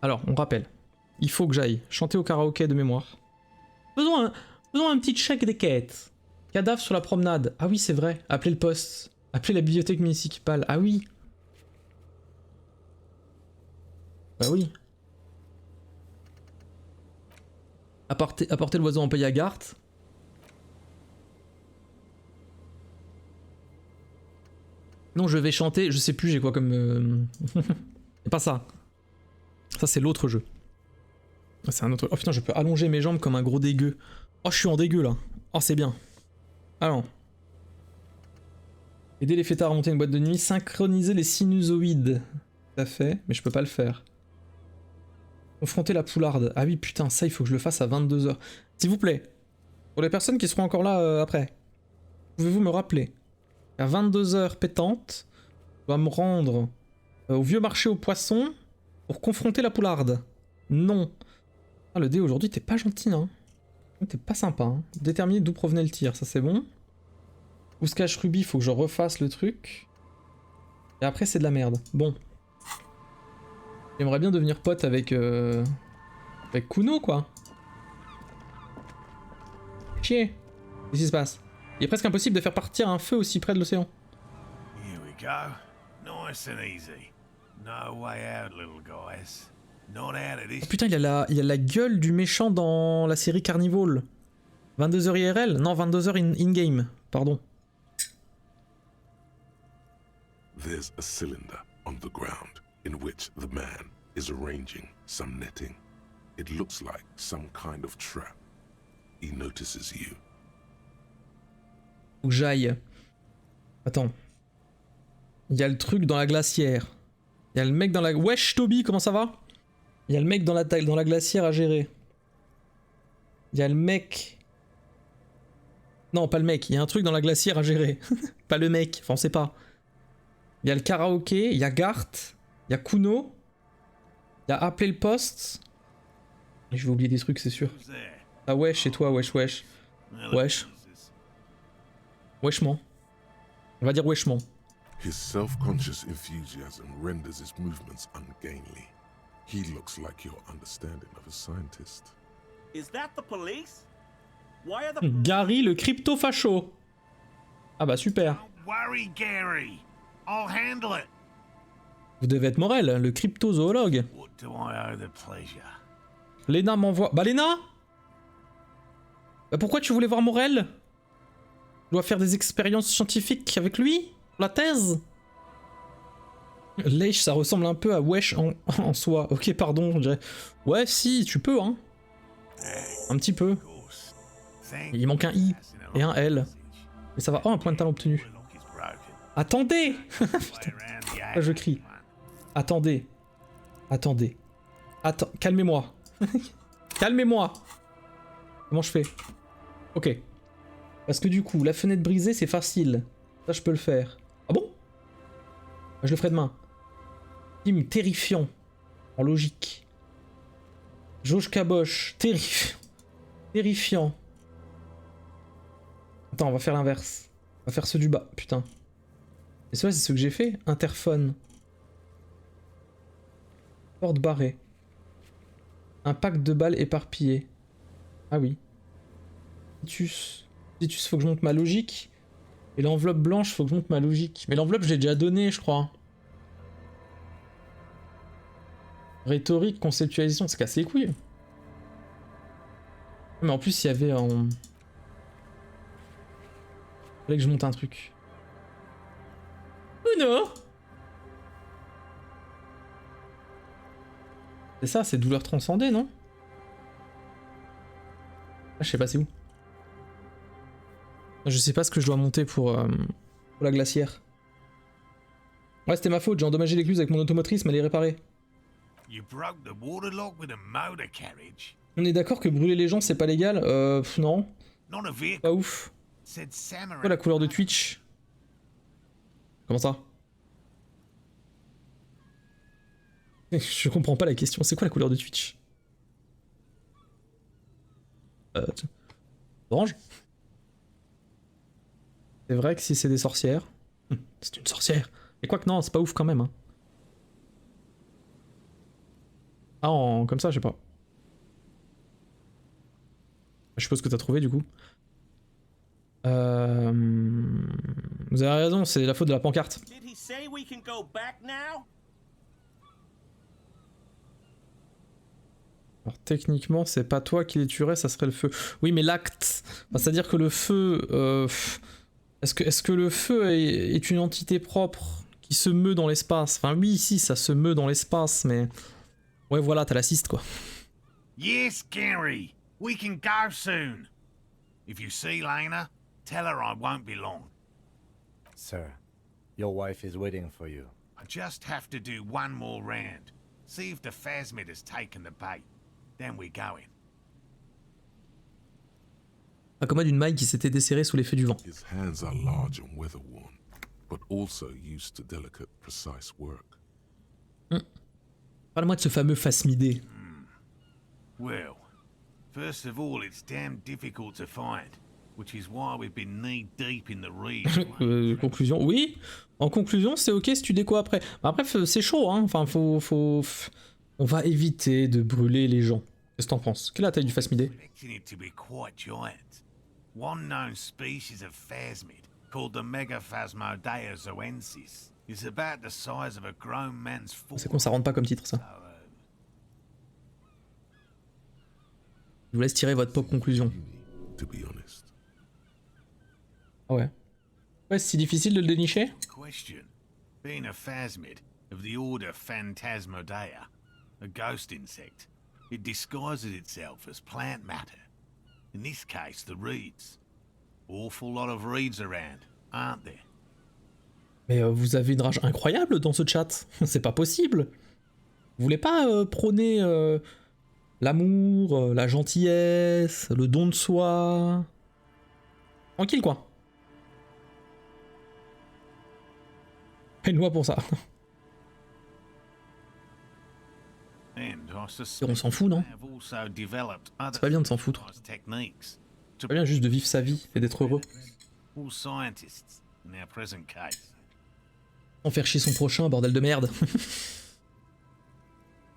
Alors, on rappelle. Il faut que j'aille chanter au karaoké de mémoire. Faisons un petit check des quêtes. Cadavre sur la promenade. Ah oui, c'est vrai. Appelez le poste. Appelez la bibliothèque municipale. Ah oui. Bah oui. Apporter l'oiseau empayé à Garthe. Non, je vais chanter. Je sais plus, j'ai quoi comme. C'est pas ça. Ça, c'est l'autre jeu. C'est un autre. Oh putain, je peux allonger mes jambes comme un gros dégueu. Oh, je suis en dégueu là. Oh, c'est bien. Alors. Aider les fêtards à remonter une boîte de nuit. Synchroniser les sinusoïdes. Tout à fait, mais je peux pas le faire. Confronter la poularde. Ah oui, putain, ça, il faut que je le fasse à 22 h. S'il vous plaît. Pour les personnes qui seront encore là après. Pouvez-vous me rappeler? À 22 h pétante, je dois me rendre au vieux marché aux poissons pour confronter la poularde. Non. Ah, le dé aujourd'hui, t'es pas gentil, hein. T'es pas sympa, hein. Déterminer d'où provenait le tir, ça c'est bon. Où se cache Ruby, faut que je refasse le truc. Et après, c'est de la merde. Bon. J'aimerais bien devenir pote avec Kuno, quoi. Chier. Qu'est-ce qui se passe? Il est presque impossible de faire partir un feu aussi près de l'océan. Oh putain, il a la gueule du méchant dans la série Carnival. 22 h IRL? Non, 22 h in-game. Pardon. There's a cylinder on the ground in which the man is arranging some netting. It looks like some kind of trap. He notices you. Faut que j'aille. Attends. Il y a le truc dans la glacière. Il y a le mec dans la... Wesh Toby, comment ça va? Il y a le mec dans la glacière à gérer. Il y a le mec... Non, pas le mec. Il y a un truc dans la glacière à gérer. Pas le mec. Enfin, on sait pas. Il y a le karaoké. Il y a Garthe. Il y a Kuno. Il y a appeler le poste. Je vais oublier des trucs, c'est sûr. Ah wesh, et toi, wesh, wesh. Wesh. Weshman. On va dire weshman. His self-conscious enthusiasm renders his movements ungainly. He looks like your understanding of a scientist. Is that the police? Why are the Gary le crypto-facho. Ah bah super. Don't worry, Gary. I'll handle it. Vous devez être Morel, le cryptozoologue. What do I owe the pleasure? Léna m'envoie... Bah Léna, bah pourquoi tu voulais voir Morel? Je dois faire des expériences scientifiques avec lui? La thèse? Leish, ça ressemble un peu à Wesh en soi. Ok, pardon, je dirais... Ouais, si, tu peux, hein. Un petit peu. Il manque un I et un L. Mais ça va. Oh, un point de talent obtenu. Attendez. Putain. Je crie. Attendez. Attendez. Attends, calmez-moi. Calmez-moi. Comment je fais? Ok. Parce que du coup, la fenêtre brisée, c'est facile. Ça, je peux le faire. Ah bon? Je le ferai demain. Film terrifiant. En logique. Jauge caboche. Terrifiant. Terrifiant. Attends, on va faire l'inverse. On va faire ceux du bas. Putain. Et ça, c'est ce que j'ai fait. Interphone. Porte barrée. Un pack de balles éparpillées. Ah oui. Titus. Titus, faut que je monte ma logique. Et l'enveloppe blanche, faut que je monte ma logique. Mais l'enveloppe, je l'ai déjà donnée, je crois. Rhétorique, conceptualisation, c'est cassé les couilles. Mais en plus, il y avait un... Fallait que je monte un truc. Uno. C'est ça, c'est douleur transcendée, non? Ah, je sais pas, c'est où? Je sais pas ce que je dois monter pour la glacière. Ouais, c'était ma faute, j'ai endommagé l'écluse avec mon automotrice, mais elle est réparée. On est d'accord que brûler les gens, c'est pas légal? Non. Pas ouf. C'est quoi la couleur de Twitch? Comment ça? Je comprends pas la question, c'est quoi la couleur de Twitch? Orange? C'est vrai que si c'est des sorcières... C'est une sorcière. Et quoi que non, c'est pas ouf quand même. Hein. Ah, comme ça, je sais pas. Je suppose que t'as trouvé du coup. Vous avez raison, c'est la faute de la pancarte. Did he say we can go back now? Alors techniquement, c'est pas toi qui les tuerais, ça serait le feu. Oui, mais l'acte, enfin, c'est-à-dire que le feu... Est-ce que le feu est une entité propre qui se meut dans l'espace? Enfin oui, si, ça se meut dans l'espace, mais... Ouais, voilà, t'as l'assiste, quoi. Yes, Gary. We can go soon. If you see Lena, tell her I won't be long. Sir, your wife is waiting for you. I just have to do one more round. See if the phasmid has taken the bait. Then we're going. Pas comme moi d'une maille qui s'était desserrée sous l'effet du vent. His hands are large and weather-worn, but also used to delicate, precise work. Parle-moi de ce fameux phasmidé. Well, first of all, it's damn difficult to find, which is why we've been knee-deep in the reeds. Conclusion, oui. En conclusion, c'est ok si tu déco après. Après, c'est chaud, hein. Enfin, on va éviter de brûler les gens. Qu'est-ce que t'en penses? Quelle est la taille du phasmidé? Expecting it to be quite giant. One known species of phasmid, called the Megaphasmodea zoensis, is about the size of a grown man's foot. C'est con, ça rentre pas comme titre, ça. Je vous laisse tirer votre propre conclusion. To be honest. Ah ouais. Ouais, c'est si difficile de le dénicher? Question. Being a phasmid of the order Phantasmodea, a ghost insect, it disguises itself as plant matter. In this case, the reeds. Awful lot of reeds around, aren't there? Mais vous avez une rage incroyable dans ce chat. C'est pas possible. Vous voulez pas prôner l'amour, la gentillesse, le don de soi? Tranquille, quoi. Une loi pour ça. Et on s'en fout, non? C'est pas bien de s'en foutre. C'est pas bien juste de vivre sa vie et d'être heureux. Sans faire chier son prochain, bordel de merde. Quels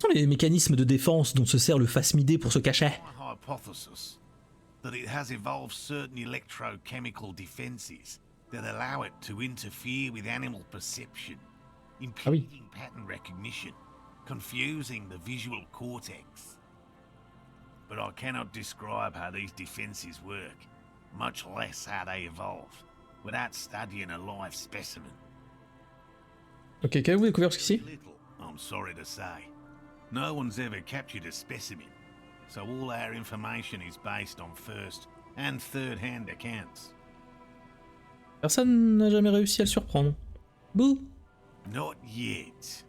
sont les mécanismes de défense dont se sert le phasmidé pour se cacher? That it has evolved certain electrochemical defenses that allow it to interfere with animal perception, impeding pattern recognition, confusing the visual cortex. But I cannot describe how these defenses work, much less how they evolve, without studying a live specimen. Ok, qu'avez-vous découvert jusqu'ici? Little, I'm sorry to say. No one's ever captured a specimen, so all our information is based on first and third-hand accounts. Personne n'a jamais réussi à le surprendre. Bouh. Not yet.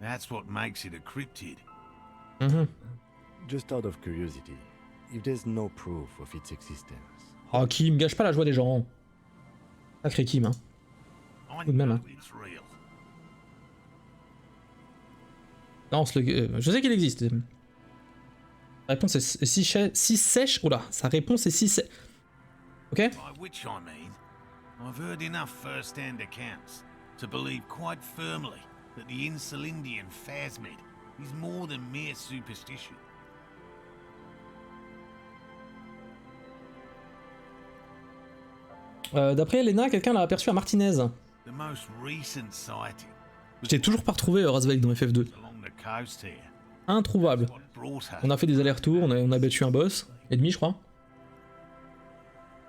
That's what makes it a cryptid. Just out of curiosity, if there's no proof of its existence. Oh, Kim, gâche pas la joie des gens. Sacré Kim, hein. I Tout de même, know hein. it's real. Non, je sais qu'il existe. Sa réponse est si sèche. Oula, sa réponse est si sèche. Ok? By which I mean, I've heard enough first-hand accounts to believe quite firmly that the Insulindian phasmid is more than mere superstition. D'après Elena, quelqu'un l'a aperçu à Martinez. The most recent sighting Je t'ai toujours pas retrouvé Rasveig dans FF2. along the coast here. Introuvable. What brought her? On a fait des allers-retours, on a battu un boss, et demi je crois.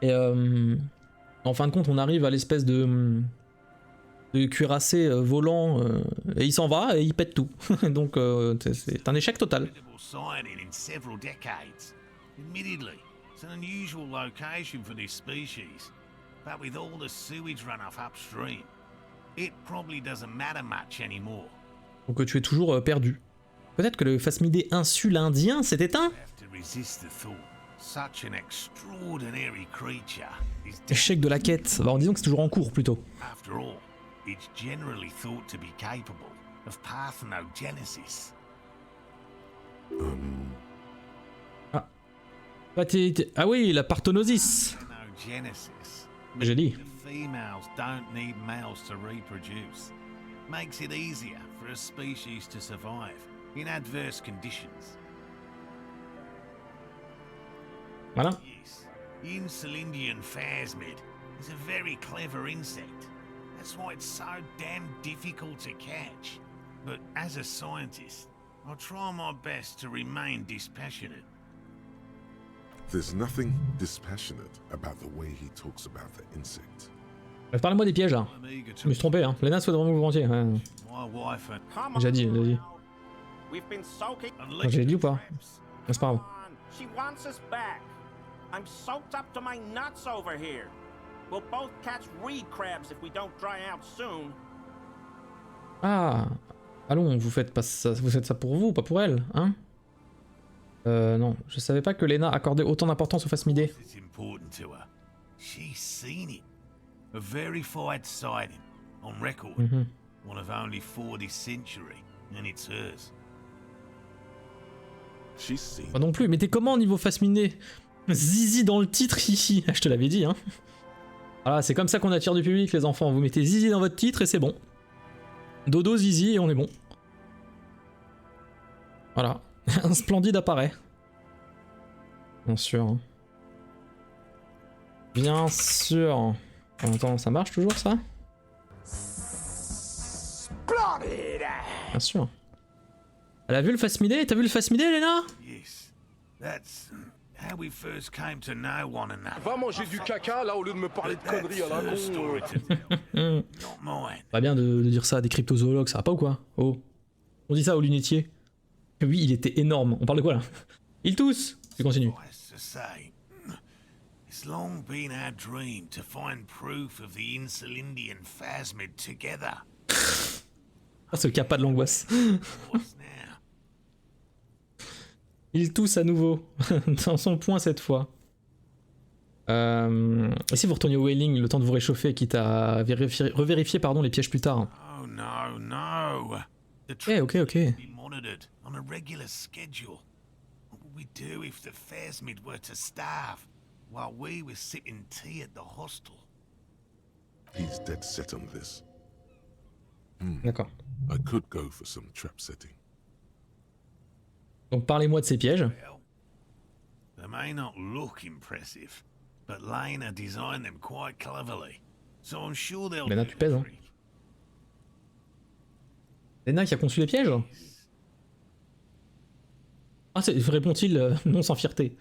Et en fin de compte, on arrive à l'espèce de cuirassé volant, et il s'en va et il pète tout. Donc c'est un échec total. Incredible sighting in several decades. Admittedly, it's an unusual location for this species, but with all the sewage runoff upstream, it probably doesn't matter much anymore. Donc tu es toujours perdu. Peut-être que le phasmidé insulindien s'est éteint? Have to resist the thought. Such an extraordinary creature is Échec de la quête. Bah, en disant que c'est toujours en cours plutôt. after all, it's generally thought to be capable of parthenogenesis. Bah, ah oui, la parthenosis. Parthenogenesis. J'ai dit. The females don't need males to reproduce. Makes it easier for a species to survive in adverse conditions. Voilà. Yes, the Insulindian phasmid is a very clever insect. That's why it's so damn difficult to catch. But as a scientist, I'll try my best to remain dispassionate. There's nothing dispassionate about the way he talks about the insect. Parlez-moi des pièges là. I'm eager Je to me suis trompé, hein. Lena souhaite vraiment vous volontiers. Ouais. my wife and Déjà dit, déjà dit. J'ai dit ou pas? C'est pas grave. She wants us back. I'm soaked up to my nuts over here. We'll both catch reed crabs if we don't dry out soon. Ah, allons, vous faites ça pour vous, pas pour elle, hein? Non, je savais pas que Lena accordait autant d'importance aux phasmidés. it's important to her. She's seen it. A verified sighting on record. One of only 4 this century, and it's hers. She's seen. Pas non plus, mais t'es comment niveau phasmidé? Zizi dans le titre, hihi. Je te l'avais dit, hein. Voilà, c'est comme ça qu'on attire du public, les enfants. Vous mettez Zizi dans votre titre et c'est bon. Dodo, Zizi et on est bon. Voilà. Un splendide apparaît. Bien sûr. Hein. Bien sûr. Attends, ça marche toujours ça? Bien sûr. Elle a vu le phasmidé? T'as vu le phasmidé, Lena? Yes, that's how we first came to know one another. Va manger du caca là au lieu de me parler de conneries à la Her con. story to tell, not mine. Pas bien de dire ça à des cryptozoologues, ça va pas ou quoi? Oh. On dit ça aux lunetiers. Oui, il était énorme. On parle de quoi là? Ils tous. Tu continues. Suffice to say, it's long been our dream to find proof of the Insulindian phasmid together. Ah, ce capa de l'angoisse. What's now? Ils tous à nouveau. Dans son point cette fois. Et si vous retourniez au whaling, le temps de vous réchauffer, quitte à revérifier pardon, les pièges plus tard. Oh no, no. The Okay, okay, trips okay. must be monitored on a regular schedule. What would we do if the phasmid were to starve while we were sipping tea at the hostel? He's dead set on this. D'accord. I could go for some trap setting. Donc parlez-moi de ces pièges. Well, they may not look impressive, but Lena designed them quite cleverly, so I'm sure they'll Lena, do tu the pèses, hein. trick. Lena qui a conçu les pièges? Ah, répond-il non sans fierté.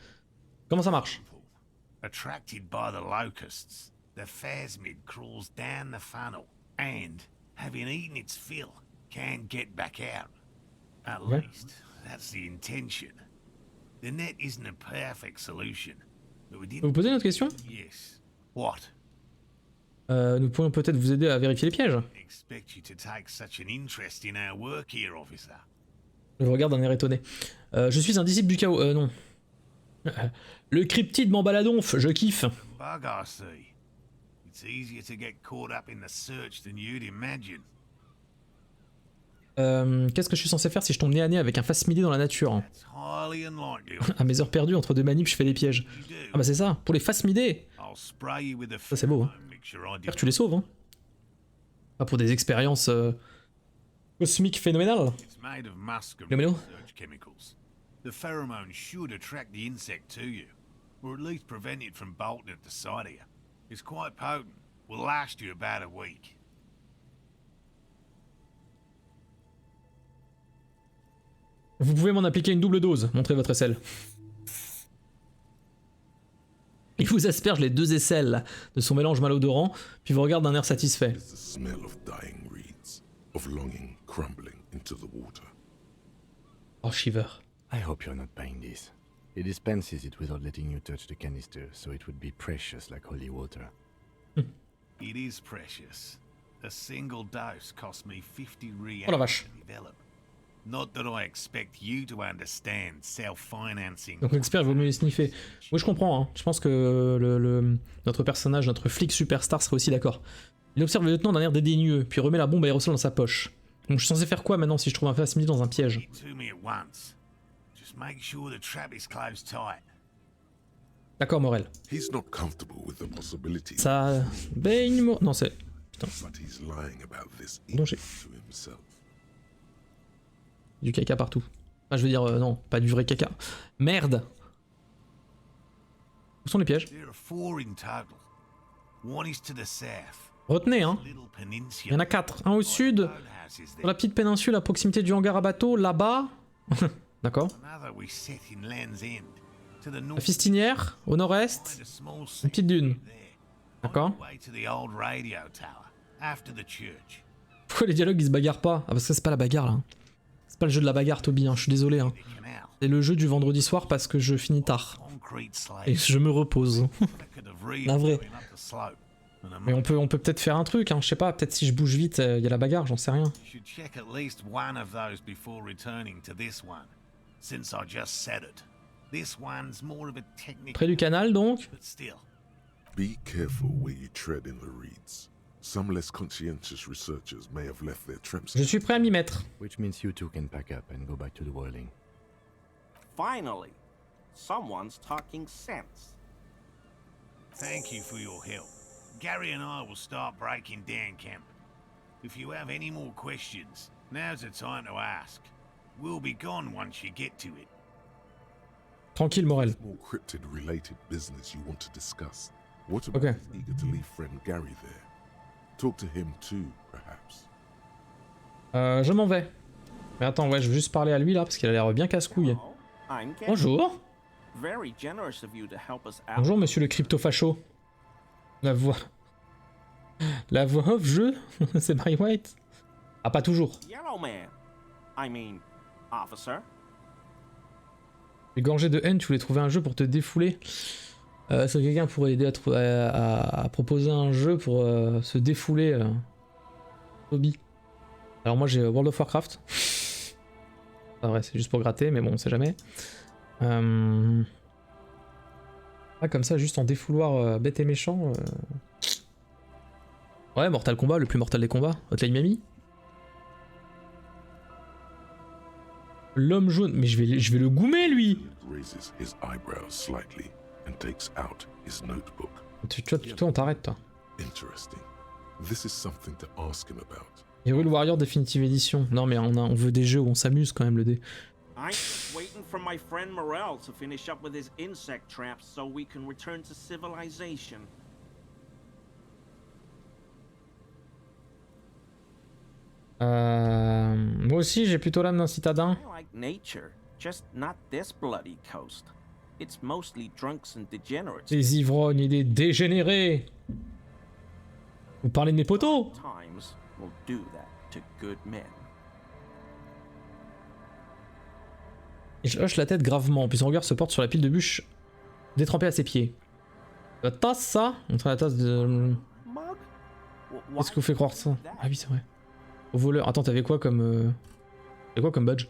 Comment ça marche? Attracted by the locusts, the phasmid crawls down the funnel and, having eaten its fill, can't get back out. At Ouais. least, that's the intention. The net isn't a perfect solution, but we Vous didn't... posez une autre question? Yes. What? Nous pourrions peut-être vous aider à vérifier les pièges. Expect you to take such an interest in our work here, officer. Je vous regarde d'un air étonné. Je suis un disciple du chaos. Non. Le cryptide m'embaladonf, je kiffe. Bug, I see. It's easier to get caught up in the search than you'd imagine. Qu'est-ce que je suis censé faire si je tombe nez à nez avec un phasmidé dans la nature? It's highly unlikely. À mes heures perdues, entre deux manips, je fais des pièges. You do. Ah bah c'est ça, pour les phasmidés. I'll spray you with a Ça, c'est beau, hein. pheromone mixture I J'espère que tu les sauves, hein. Pas pour des expériences cosmiques phénoménales. It's made of muscarine Let me know. research chemicals. The pheromone should attract the insect to you, or at least prevent it from bolting at the sight of you. It's quite potent. Will last you about a week. Vous pouvez m'en appliquer une double dose, montrez votre aisselle. Il vous asperge les 2 aisselles de son mélange malodorant, puis vous regarde d'un air satisfait. It's the smell of dying reeds, of longing crumbling into the water. Oh, shiver. I hope you're not buying this. He dispenses it without letting you touch the canister, so it would be precious like holy water. It is precious. A single dose cost me 50 Oh la reals vache. to develop. Not that I expect you to understand self-financing. Donc l'expert vaut mieux les sniffer. Oui, je comprends, hein. Je pense que notre personnage, notre flic superstar serait aussi d'accord. Il observe le lieutenant d'un air dédaigneux, puis remet la bombe à aérosol dans sa poche. Donc je suis censé faire quoi maintenant si je trouve un phasmidé dans un piège? It to me at once. Just make sure the trap is closed tight. D'accord, Morel. He's not comfortable with the possibility, Ça... Non, c'est... Putain. but he's lying about this Danger. even to himself. Du caca partout. Enfin, je veux dire, non, pas du vrai caca. Merde. Où sont les pièges? There are 4 in total. One is to the south. Retenez, hein. Little Il y en peninsula. a 4. Un au sud, Boathouses sur there. la petite péninsule à proximité du hangar à bateau, là-bas. D'accord. Another we set in Land's End. To the La north. fistinière, au nord-est. Find a small Une petite dune. there. D'accord. On the way to the old radio tower. After the church. Pourquoi les dialogues ils se bagarrent pas? Ah, parce que c'est pas la bagarre là. C'est pas le jeu de la bagarre, Toby, hein. Je suis désolé. Hein. The canal. C'est le jeu du vendredi soir parce que je finis tard. Concrete Et slate. je me repose. Record of reeds La vraie. going up the slope. And a Mais on peut peut-être faire un truc, hein. Je sais pas, peut-être si je bouge vite, il y a la bagarre, j'en sais rien. should check at least one of those before returning to this one, since I just said it. This one's more of a technical, Près du canal donc. but still. Be careful where you tread in the reeds. Some less conscientious researchers may have left their tramps. Je suis prêt à m'y mettre. Which means you two can pack up and go back to the boiling. Finally, someone's talking sense. Thank you for your help. Gary and I will start breaking down camp. If you have any more questions, now's the time to ask. We'll be gone once you get to it. Tranquille, Morel. More cryptid-related business you want to discuss. What about Okay. his eager to leave friend Gary there? Talk to him too, perhaps. Je m'en vais. Mais attends, ouais, je veux juste parler à lui là parce qu'il a l'air bien casse-couille. Oh, I'm Gary. Bonjour. Very generous of you to help us out. Bonjour, monsieur le crypto-facho. La voix. La voix off jeu. C'est Barry White. Ah, pas toujours. Yellow man. I mean, officer. Les gorgées de haine, tu voulais trouver un jeu pour te défouler. Est-ce que quelqu'un pourrait aider à proposer un jeu pour se défouler Toby. Alors moi j'ai World of Warcraft. Pas vrai, c'est juste pour gratter, mais bon, on sait jamais. Ah, comme ça, juste en défouloir bête et méchant. Ouais, Mortal Kombat, le plus mortel des combats. Hotline Miami. L'homme jaune, mais je vais le goumer lui. Raises his eyebrows slightly and takes out his notebook. Toi, on t'arrête toi. Interesting. This is something to ask him about. Hyrule Warrior Definitive Edition. Non mais on veut des jeux où on s'amuse quand même le dé. I'm just waiting for my friend Morel to finish up with his insect traps so we can return to civilization. Moi aussi j'ai plutôt l'âme d'un citadin. I like nature, just not this bloody coast. It's mostly drunks and degenerates. Des ivrognes et des dégénérés. Vous parlez de mes potos? Times will do that to good men. Et je hoche la tête gravement, puis son regard se porte sur la pile de bûches détrempée à ses pieds. La tasse, ça? Montre la tasse de... Mug? Qu'est-ce qui vous fait croire ça? Ah oui, c'est vrai. Au voleur. Attends, t'avais quoi comme... T'avais quoi comme badge?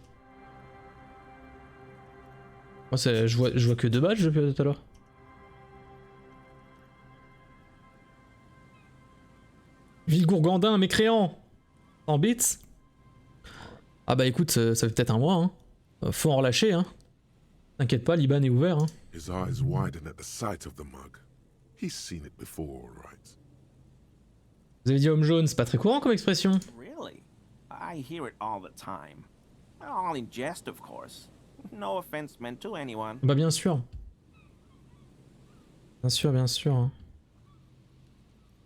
Moi, je vois que 2 badges depuis tout à l'heure. Villegourgandin, mécréant! En bits? Ah bah écoute, ça fait peut-être un mois, hein. Faut en relâcher, hein. T'inquiète pas, l'Iban est ouvert, hein. His eyes widen at the sight of the mug. He's seen it before, all right. Vous avez dit homme jaune, c'est pas très courant comme expression. Really? I hear it all the time. All in jest, of course. No offense meant to anyone. Bah bien sûr. Bien sûr, bien sûr. Hein.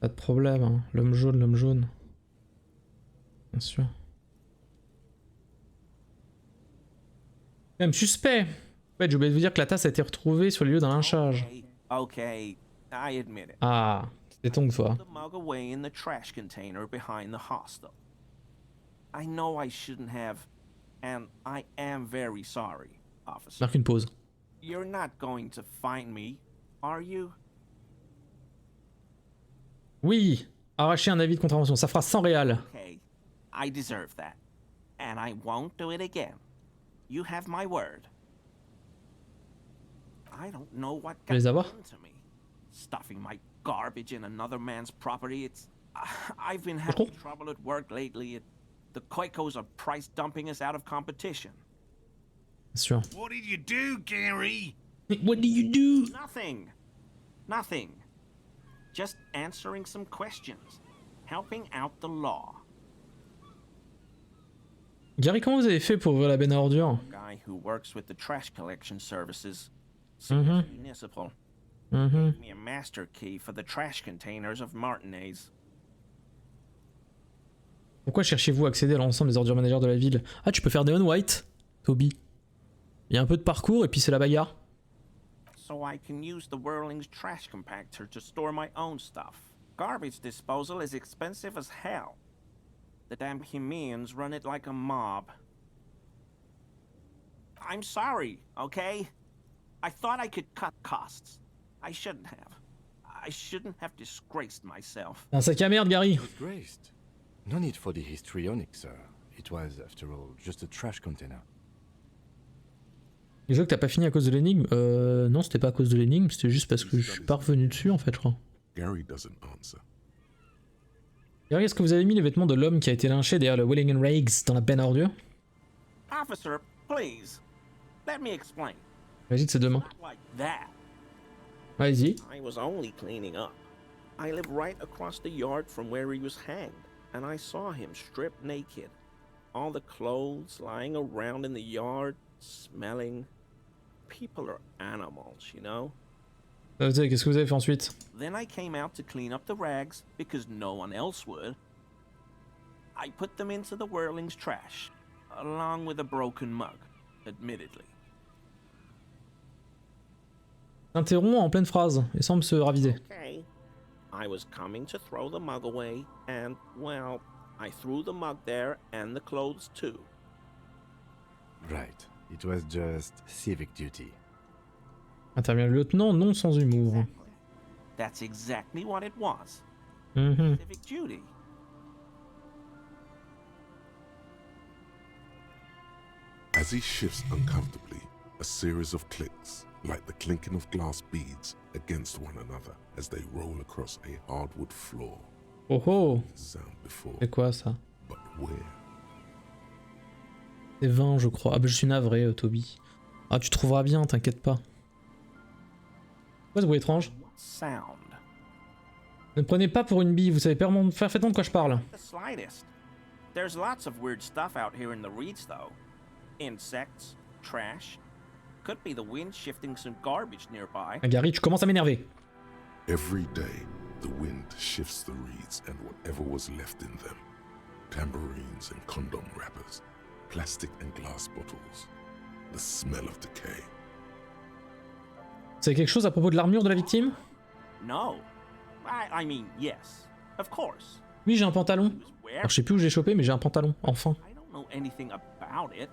Pas de problème, hein. L'homme jaune, l'homme jaune. Bien sûr. Même suspect. Ouais, j'ai oublié de vous dire que la tasse a été retrouvée sur les lieux d'un lynchage. Okay, I admit it. Ah, c'est ton toi. The mug away in the trash container behind the hostel. I know I shouldn't have, and I am very sorry, officer. Marque une pause. You're not going to find me, are you? Oui, arracher un avis de contravention, ça fera 100 réals. Okay, I deserve that, and I won't do it again. You have my word. I don't know what Tu les got avoir? into me. Stuffing my garbage in another man's property. I've been having trouble at work lately. The Koikos are price dumping us out of competition. Bien sûr. What did you do, Gary? What do you do? Nothing. Just answering some questions. Helping out the law. Gary, comment vous avez fait pour ouvrir la benne à ordures? Guy who works with the trash collection services. Seems municipal. Mhm. Gave me a master key for the trash containers of Martinez. Pourquoi cherchez-vous à accéder à l'ensemble des ordures ménagères de la ville? Ah, tu peux faire des on-white, Toby. Il y a un peu de parcours et puis c'est la bagarre. So I can use the Whirling's trash compactor to store my own stuff. Garbage disposal is expensive as hell. The damn Bohemians run it like a mob. I'm sorry, okay? I thought I could cut costs. I shouldn't have. I shouldn't have disgraced myself. Un sac à merde, Gary. Disgraced. No need for the histrionic, sir. It was, after all, just a trash container. Les jeux que t'as pas fini à cause de l'énigme? Non, c'était pas à cause de l'énigme, c'était juste parce que je suis pas revenu dessus en fait, je crois. Gary doesn't answer. Gary, est-ce que vous avez mis les vêtements de l'homme qui a été lynché derrière le Welling Rags dans la benne à ordures? Officer, please. Let me explain. Vas-y, de ses deux mains. Not like that. Vas-y. I was only cleaning up. I live right across the yard from where he was hanged, and I saw him stripped naked. All the clothes lying around in the yard, smelling. People are animals, you know? Qu'est-ce que vous avez fait ensuite? Then I came out to clean up the rags because no one else would. I put them into the Whirling's trash, along with a broken mug, admittedly. Interrompt en pleine phrase et semble se raviser. Okay. I was coming to throw the mug away, and, well, I threw the mug there and the clothes too. Right. It was just civic duty. Intervient le lieutenant, non sans humour. Exactly. That's exactly what it was. Mhm. Civic duty. As he shifts uncomfortably, a series of clicks, like the clinking of glass beads against one another as they roll across a hardwood floor. Oh oh! Sound before, C'est quoi ça? but where? C'est 20 je crois. Ah bah je suis navré, Toby. Ah tu trouveras bien, t'inquiète pas. Quoi ce bruit étrange? Sound. Ne me prenez pas pour une bille, vous savez parfaitement de quoi je parle. The slightest. There's lots of weird stuff out here in the reeds, though. Insects, trash. Could be the wind shifting some garbage nearby. Ah, Gary, tu commences à m'énerver. Every day, the wind shifts the reeds and whatever was left in them. Tambourines and condom wrappers, plastic and glass bottles. The smell of decay. C'est quelque chose à propos de l'armure de la victime? No. I mean, yes. Of course. Oui, j'ai un pantalon. He was wearing. Alors je sais plus où j'ai chopé, mais j'ai un pantalon, enfin. I don't know anything about it.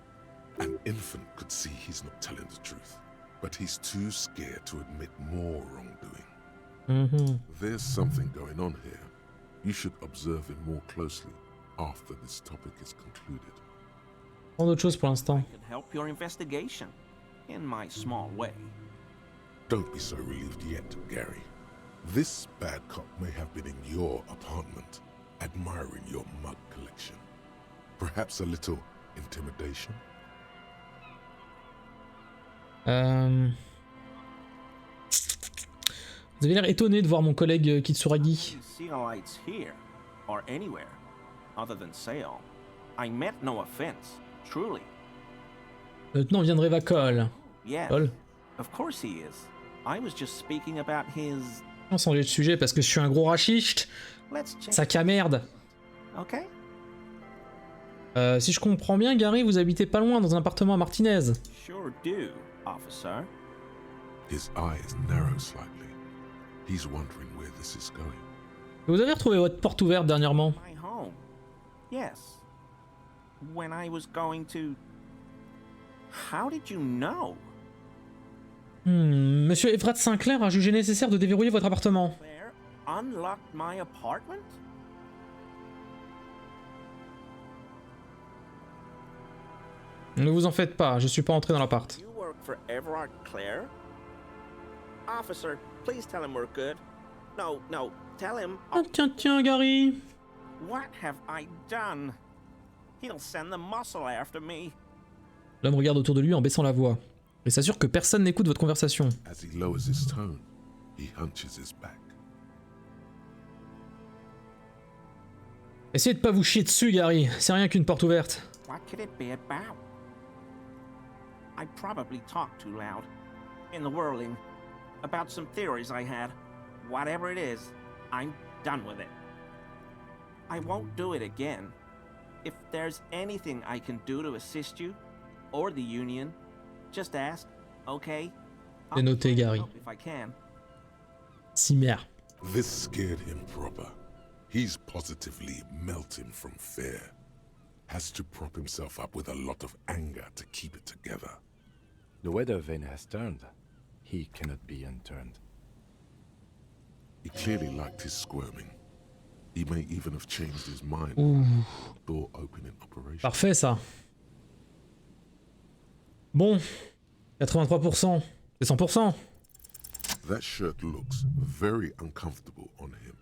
An infant could see he's not telling the truth, but he's too scared to admit more wrongdoing. Mhm. There's something going on here. You should observe him more closely after this topic is concluded. Prends d'autres choses pour l'instant. Could help your investigation. In my small way. Don't be so relieved yet, Gary. This bad cop may have been in your apartment, admiring your mug collection. Perhaps a little intimidation? Vous avez l'air étonné de voir mon collègue Kitsuragi. Sealites here, or anywhere, other than Sale. I meant no offense, truly. Le lieutenant vient de Révacol. Yes, Lol. of course he is. I was just speaking about his. On s'en de sujet parce que je suis un gros rachiste. Let's check. Sac à merde. Okay. Si je comprends bien, Gary, vous habitez pas loin dans un appartement à Martinez. Sure do, officer. His eyes narrow slightly. He's wondering where this is going. Vous avez retrouvé votre porte ouverte dernièrement. My home. Yes. When I was going to. How did you know? Monsieur Everett Sinclair a jugé nécessaire de déverrouiller votre appartement. Claire unlocked my apartment? Ne vous en faites pas, je suis pas entré dans l'appart. You work for Everard Clare? Officer, please tell him we're good. No, tell him. Ah tiens, Gary. What have I done? He'll send the muscle after me. L'homme regarde autour de lui en baissant la voix et s'assure que personne n'écoute votre conversation. As he lowers his tone, he hunches his back. Essayez de pas vous chier dessus, Gary. C'est rien qu'une porte ouverte. What could it be about? I probably talked too loud. In the whirling. About some theories I had. Whatever it is, I'm done with it. I won't do it again. If there's anything I can do to assist you, or the Union, just ask, okay? C'est noté, Gary. If I can. Cimer. This scared him proper. He's positively melting from fear. Has to prop himself up with a lot of anger to keep it together. The weather vane has turned. He cannot be unturned. He clearly liked his squirming. He may even have changed his mind. Door opening operation. Parfait ça. Bon, 83%, c'est 100%. That shirt looks very uncomfortable on him.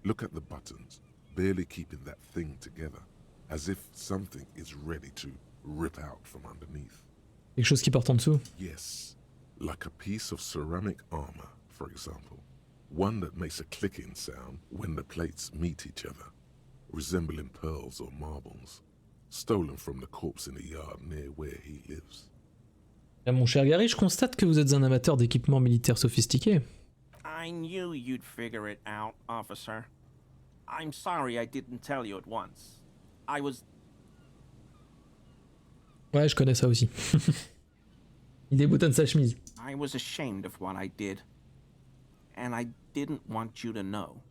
Look at the buttons, barely keeping that thing together, as if something is ready to rip out from underneath. Quelque chose qui porte en dessous. Yes, like a piece of ceramic armor, for example. One that makes a clicking sound when the plates meet each other, resembling pearls or marbles, stolen from the corpse in a yard near where he lives. Bien, mon cher Gary, je constate que vous êtes un amateur d'équipements militaires sophistiqués. I knew you'd figure it out, officer. I'm sorry I didn't tell you at once. I was... Ouais, je connais ça aussi. Il déboutonne sa chemise. I was ashamed of what I did. And I didn't want you to know.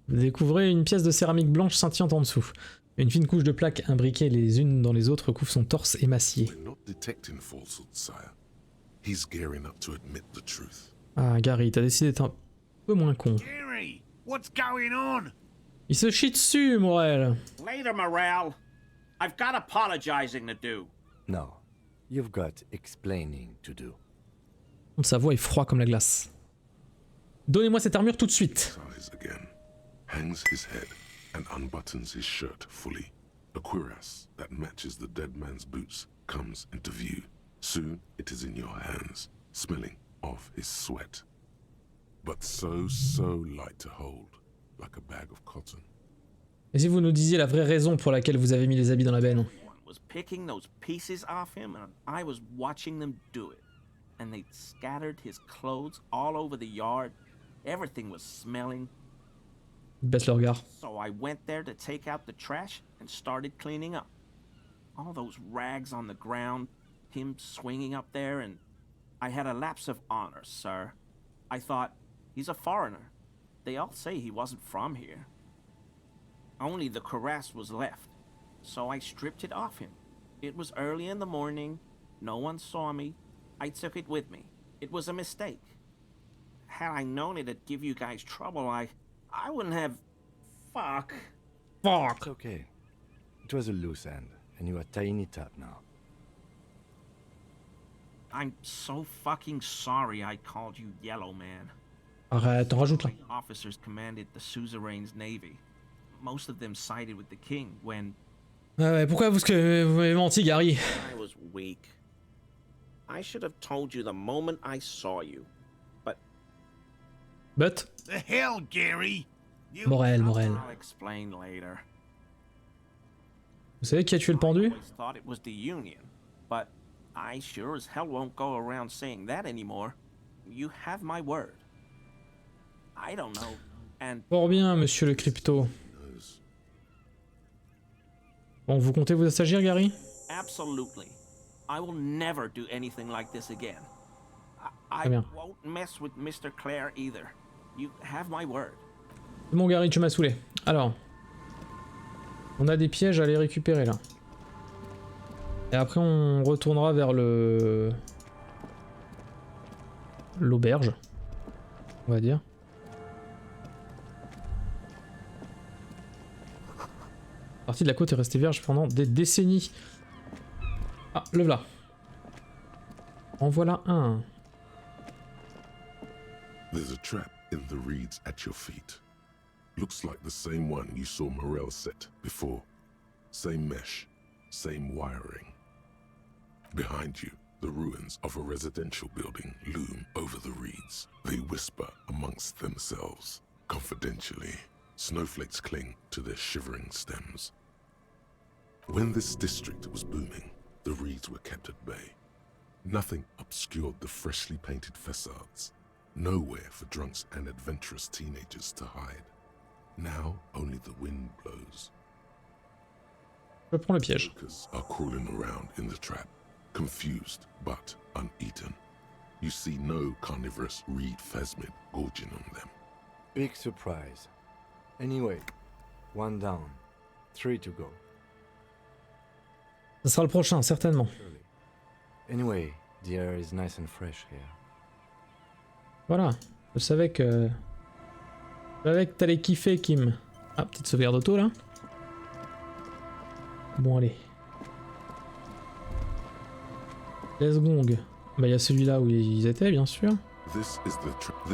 Vous découvrez une pièce de céramique blanche scintillante en dessous. Une fine couche de plaques imbriquées les unes dans les autres couvre son torse émacié. We're not detecting falsehood, sire. He's gearing up to admit the truth. Ah, Gary, t'as décidé d'être un peu moins con. Gary, what's going on? Il se chie dessus, Morel. Later, Morale. I've got apologizing to do. No, you've got explaining to do. Sa voix est froide comme la glace. Donnez-moi cette armure tout de suite. Sighs again, hangs his head and unbuttons his shirt fully. A cuirass that matches the dead man's boots comes into view. Soon it is in your hands, smelling of his sweat. But so light to hold, like a bag of cotton. Et si vous nous disiez la vraie raison pour laquelle vous avez mis les habits dans la benne? Was picking those pieces off him, and I was watching them do it. And they'd scattered his clothes all over the yard. Everything was smelling. Ils baissent le regard. So I went there to take out the trash and started cleaning up. All those rags on the ground, him swinging up there, and I had a lapse of honor, sir. I thought, he's a foreigner. They all say he wasn't from here. Only the cuirass was left, so I stripped it off him. It was early in the morning, no one saw me. I took it with me. It was a mistake. Had I known it'd give you guys trouble, I wouldn't have... Fuck. It's okay. It was a loose end, and you are tying it up now. I'm so fucking sorry I called you Yellow Man. Arrête, t'en rajoutes là. Officers commanded the suzerain's navy. Most of them sided with the king when... Ouais, pourquoi vous m'avez menti, Gary? I was weak. I should have told you the moment I saw you. But? The hell, Gary? You Morel. I'll explain later. Vous savez qui a tué le pendu? I always thought it was the Union, but I sure as hell won't go around saying that anymore. You have my word. I don't know, and... Fort bien, monsieur le crypto. Bon, vous comptez vous assagir, Gary? Absolutely. I will never do anything like this again. I Très bien. won't mess with Mr. Clare either. You have my word. Bon, Gary, tu m'as saoulé. Alors, on a des pièges à aller récupérer là. Et après, on retournera vers l'auberge, on va dire. La partie de la côte est restée vierge pendant des décennies. Ah, le voilà. En voilà un. There's a trap in the reeds at your feet. Looks like the same one you saw Morel set before. Same mesh, same wiring. Behind you, the ruins of a residential building loom over the reeds. They whisper amongst themselves, confidentially. Snowflakes cling to their shivering stems. When this district was booming, the reeds were kept at bay. Nothing obscured the freshly painted facades. Nowhere for drunks and adventurous teenagers to hide. Now only the wind blows. Je prends le piège. Locusts are crawling around in the trap, confused but uneaten. You see no carnivorous reed phasmid gorging on them. Big surprise. Anyway, 1 down, 3 to go. Ça sera le prochain, certainement. Surely. Anyway, the air is nice and fresh here. Voilà. Je savais que t'allais kiffer, Kim. Ah, petite sauvegarde auto, là. Bon, allez. Les gong. Bah, il y a celui-là où ils étaient, bien sûr.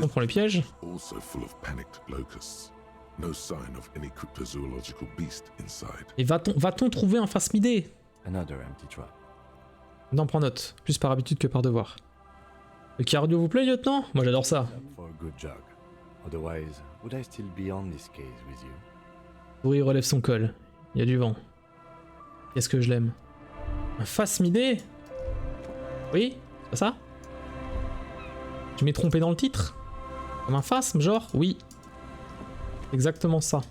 On prend les pièges. Also full of panicked locusts. No sign of any cryptozoological beast inside. Et va-t-on trouver un phasmidé? Another empty trap. Non, prends note. Plus par habitude que par devoir. Le cardio vous plaît, lieutenant? Moi, j'adore ça. For a good jog. Otherwise, would I still be on this case with you? Oui, il relève son col. Il y a du vent. Qu'est-ce que je l'aime. Un phasmidé? Oui? C'est pas ça? Tu m'es trompé dans le titre? Comme un phasme, genre? Oui. Exactement ça.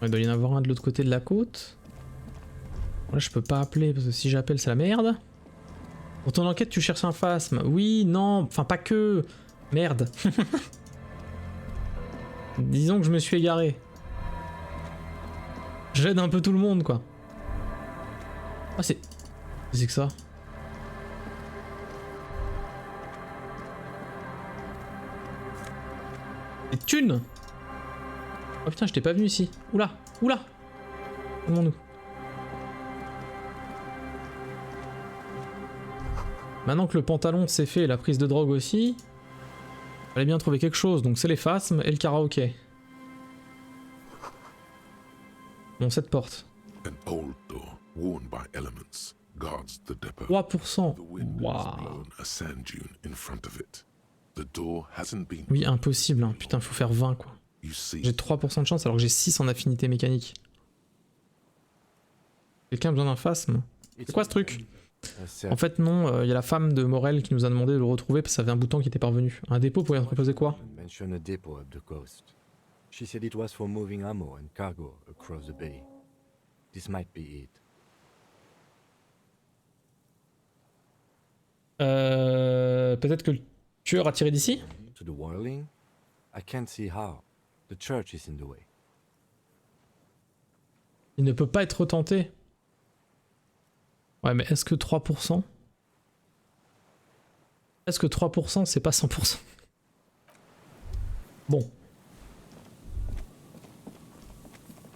Il doit y en avoir un de l'autre côté de la côte. Là, je peux pas appeler parce que si j'appelle, c'est la merde. Pour ton enquête, tu cherches un phasme. Oui, non, enfin pas que. Merde. Disons que je me suis égaré. J'aide un peu tout le monde, quoi. Ah, c'est que ça. Des thunes. Oh putain, je t'ai pas vu ici. Oula, oula. Calmons-nous. Maintenant que le pantalon s'est fait et la prise de drogue aussi, fallait bien trouver quelque chose. Donc c'est les phasmes et le karaoké. Bon, cette porte. An old door, worn by elements, guards the depot. 3%. The wind has Waouh. blown a sand dune in front of it. The door hasn't been. Oui, impossible. Hein. Putain, faut faire 20, quoi. You see, J'ai 3% de chance alors que j'ai 6 en affinité mécanique. Quelqu'un a besoin d'un phasme? C'est quoi ce truc? En fait non, il y a la femme de Morel qui nous a demandé de le retrouver parce que ça avait un bouton qui était parvenu. Un dépôt pour y proposer quoi? Mention a depot up the coast. She said it was for moving ammo and cargo across the bay. This might be it. Peut-être que le tueur a tiré d'ici? To the whirling? I can't see how. The church is in the way. Il ne peut pas être retenté. Ouais, mais est-ce que 3%? Est-ce que 3% c'est pas 100%? Bon.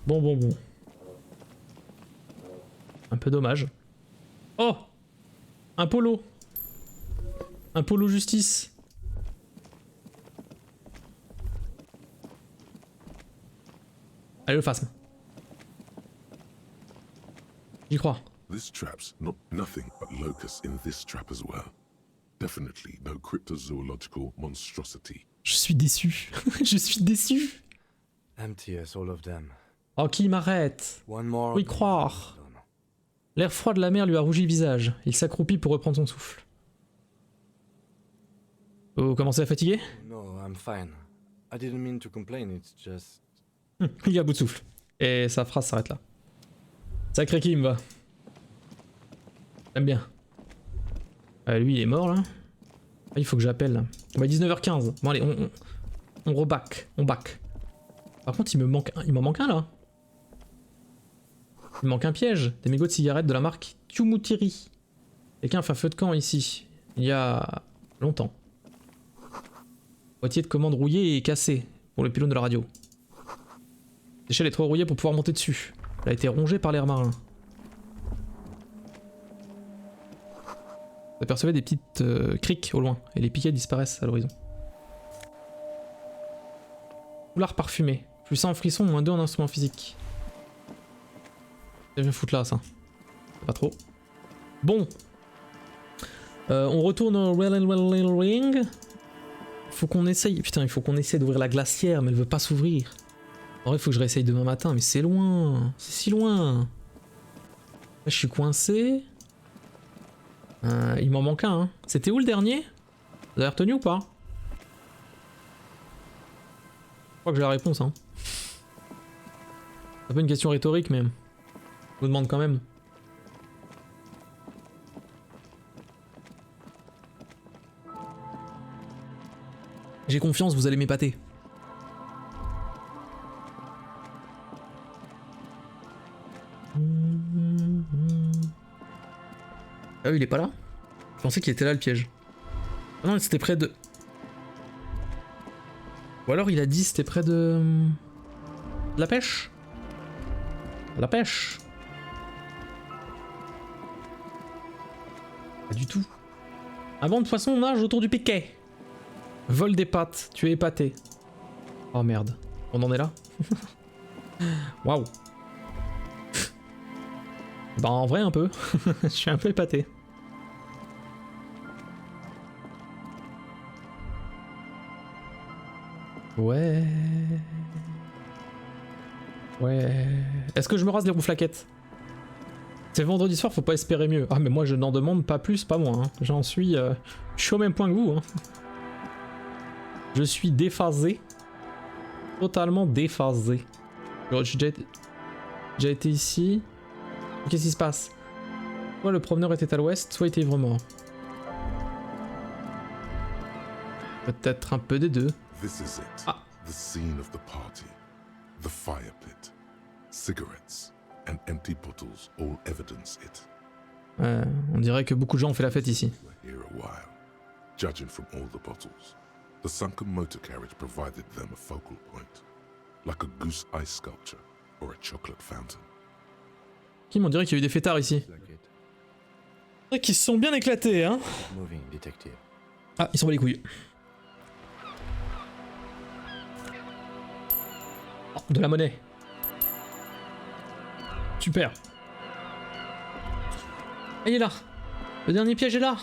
Bon. Un peu dommage. Oh! Un polo! Un polo justice! Allez, le phasme. J'y crois. this trap's nothing but locusts in this trap as well. Definitely no cryptozoological monstrosity. Je suis déçu. Je suis déçu. Empty as all of them. Oh, qu'il m'arrête. One more. Faut y croire. L'air froid de la mer lui a rougi le visage. Il s'accroupit pour reprendre son souffle. Vous commencez à fatiguer? No, I'm fine. I didn't mean to complain, it's just... Il y a bout de souffle. Et sa phrase s'arrête là. Sacré Kim, va. J'aime bien. Lui, il est mort, là. Ah, il faut que j'appelle. Bon, 19h15. Bon, allez, on reback. On back. Par contre, il m'en manque un, là. Il me manque un piège. Des mégots de cigarettes de la marque Tumutiri. Quelqu'un a fait un feu de camp ici. Il y a longtemps. Boîtier de commande rouillé et cassé pour le pylône de la radio. L'échelle est trop rouillée pour pouvoir monter dessus. Elle a été rongée par l'air marin. Vous apercevez des petites criques au loin et les piquets disparaissent à l'horizon. Foulard parfumé. Plus 100 en frisson, moins 2 en instrument physique. C'est bien foutre là, ça. Pas trop. Bon. On retourne au ring. Faut qu'on essaye. Putain, il faut qu'on essaie d'ouvrir la glacière, mais elle veut pas s'ouvrir. En vrai, il faut que je réessaye demain matin, mais c'est loin. C'est si loin. Là, je suis coincé. Il m'en manque un. Hein. C'était où le dernier? Vous avez retenu ou pas? Je crois que j'ai la réponse. Hein. C'est pas une question rhétorique, mais je vous demande quand même. J'ai confiance, vous allez m'épater. Ah oui, il est pas là? Je pensais qu'il était là le piège. Ah non, c'était près de... Ou alors il a dit c'était près de la pêche? La pêche? Pas du tout. Un banc de poissons nage autour du piquet. Vol des pattes, tu es épaté. Oh merde, on en est là? Waouh. Bah en vrai un peu. Je suis un peu épaté. Ouais. Ouais. Est-ce que je me rase les rouflaquettes? C'est vendredi soir, faut pas espérer mieux. Ah mais moi je n'en demande pas plus, pas moins. Hein. J'en suis... je suis au même point que vous. Hein. Je suis déphasé. Totalement déphasé. J'ai déjà été ici. Qu'est-ce qui se passe? Soit le promeneur était à l'ouest, soit il était ivre-mort. Peut-être un peu des deux. This is it. Ah. The scene of the party. The fire pit. Cigarettes and empty bottles all evidence it. On dirait que beaucoup de gens ont fait la fête ici. They were here a while, judging from all the bottles. The sunken motor carriage provided them a focal point, like a goose ice sculpture or a chocolate fountain. Kim, on dirait qu'il y a eu des fêtards ici. Qui se sont bien éclatés, hein. Ah, ils s'en bat les couilles. Oh, de la monnaie. Super. Ah, il est là. Le dernier piège est là.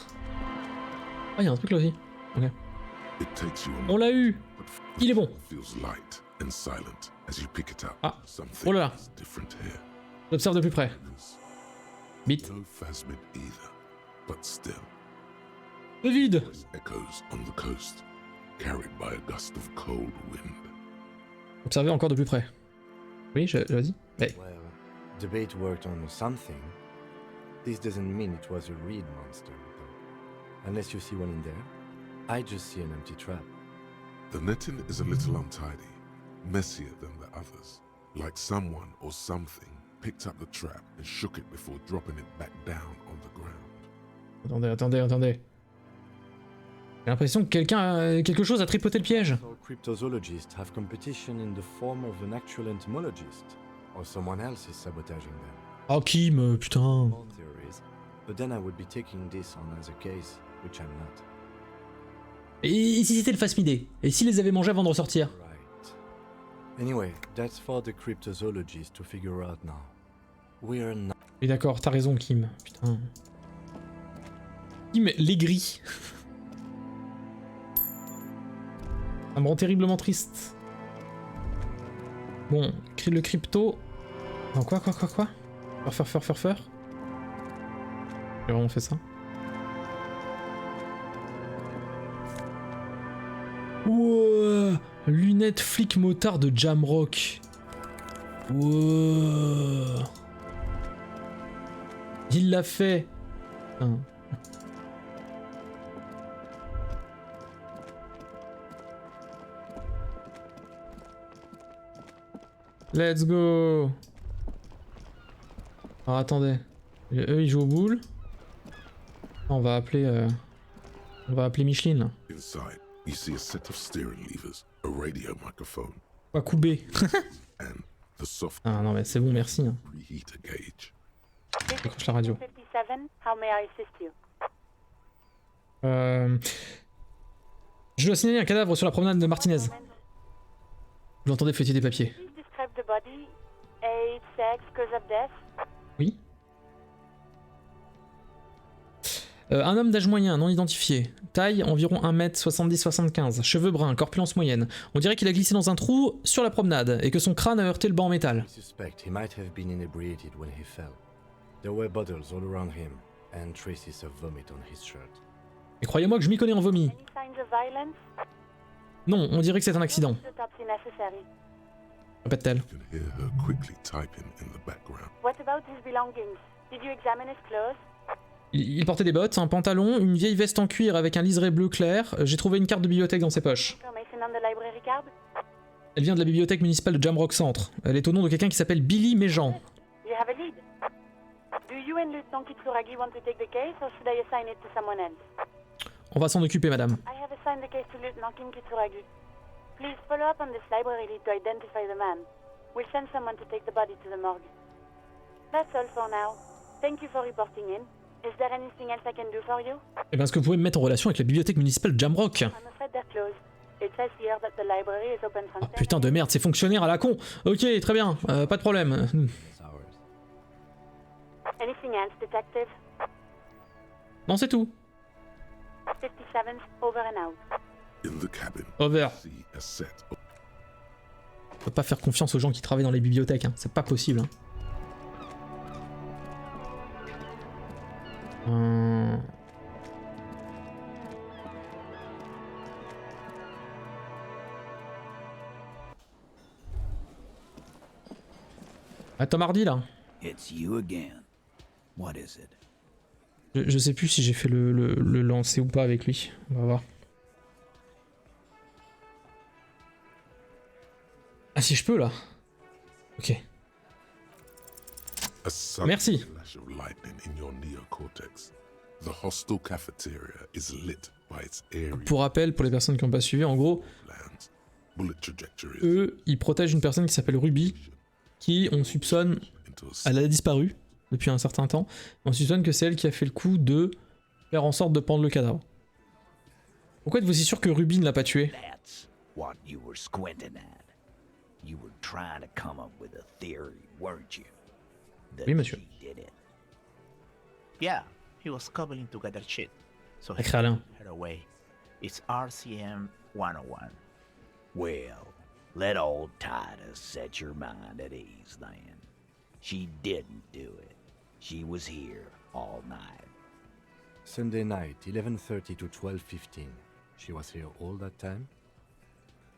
Ah, il y a un truc là aussi. Ok. On l'a eu. Il est bon. Ah. Oh là là. J'observe de plus près. Bite. Le vide. Observez encore de plus près. Oui, vas-y. Hey. Well, debate worked on something. This doesn't mean it was a reed monster, though. Unless you see one in there. I just see an empty trap. The netting is a little untidy, messier than the others. Like someone or something picked up the trap and shook it before dropping it back down on the ground. Attendez. J'ai l'impression que quelque chose a tripoté le piège. So cryptozoologists have competition in the form of an actual entomologist, or someone else is sabotaging them. Oh Kim, putain. All theories, but then I would be taking this on as a case, which I'm not. Et si c'était le phasmidé? Et s'ils les avaient mangés avant de ressortir? Right. Anyway, that's for the cryptozoologists to figure out now. We're not. Oui d'accord, t'as raison Kim, putain. Kim, les gris. Ça me rend terriblement triste. Bon, le crypto... Non, quoi Fur. J'ai vraiment fait ça. Wow, lunettes flic motard de Jamrock. Wow. Il l'a fait. Putain. Let's go. Alors attendez, eux ils jouent aux boules. On va appeler Micheline là. Inside, you see a set of steering levers, a radio microphone, Pas couper. and the soft Ah non mais c'est bon, merci. Hein. preheater gauge. Décroche la radio. 57, how may I assist you? Je dois signaler un cadavre sur la promenade de Martinez. Vous l'entendez feuilleter des papiers. Please describe the body, age, sex, cause of death. Oui. Un homme d'âge moyen, non identifié. Taille environ 1m70-75. Cheveux bruns, corpulence moyenne. On dirait qu'il a glissé dans un trou sur la promenade et que son crâne a heurté le banc en métal. I suspect he might have been inebriated when he fell. There were bottles all around him and traces of vomit on his shirt. Et croyez-moi que je m'y connais en vomi. Any signs of violence? Non, on dirait que c'est un accident. Autopsy necessary. Répète-t-elle. You can hear her quickly typing in the background. What about his belongings? Did you examine his clothes? Il portait des bottes, un pantalon, une vieille veste en cuir avec un liseré bleu clair. J'ai trouvé une carte de bibliothèque dans ses poches. Information on the library card? Elle vient de la bibliothèque municipale de Jamrock Centre. Elle est au nom de quelqu'un qui s'appelle Billy Méjean. You have a lead. Do you and Lieutenant Kitsuragi want to take the case or should I assign it to someone else? On va s'en occuper, madame. I have assigned the case to Lieutenant Kim Kitsuragi. Please follow up on this library lead to identify the man. We'll send someone to take the body to the morgue. That's all for now. Thank you for reporting in. Is there anything else I can do for you? Eh ben, est-ce que vous pouvez me mettre en relation avec la bibliothèque municipale de Jamrock? I'm afraid they're closed. It says here that the library is open from Oh, putain de merde, c'est fonctionnaire à la con. Ok, très bien, pas de problème. It's ours. Anything else, detective? Non, c'est tout. 57th, over and out. In the cabin, Over. see a set of On peut pas faire confiance aux gens qui travaillent dans les bibliothèques, hein. C'est pas possible. Hein. Ah, Tom Hardy là. It's you again. What is it? Je sais plus si j'ai fait le lancer ou pas avec lui. On va voir. Ah si je peux là. Ok. a sudden Merci. flash of lightning in your neocortex. The hostel cafeteria is lit by its airy Pour rappel, pour les personnes qui n'ont pas suivi, en gros, lands, bullet trajectories eux, ils protègent une personne qui s'appelle Ruby, qui, on soupçonne, into a elle a disparu depuis un certain temps. On soupçonne que c'est elle qui a fait le coup de faire en sorte de pendre le cadavre. Pourquoi êtes-vous si sûr que Ruby ne l'a pas tué? That's what you were squinting at. You were trying to come up with a theory, weren't you? That Oui, monsieur. she did it. Yeah, he was cobbling together shit. So he Sacré Alain. her away. It's RCM 101. Well, let old Titus set your mind at ease then. She didn't do it. She was here all night. Sunday night, 11:30 to 12:15. She was here all that time?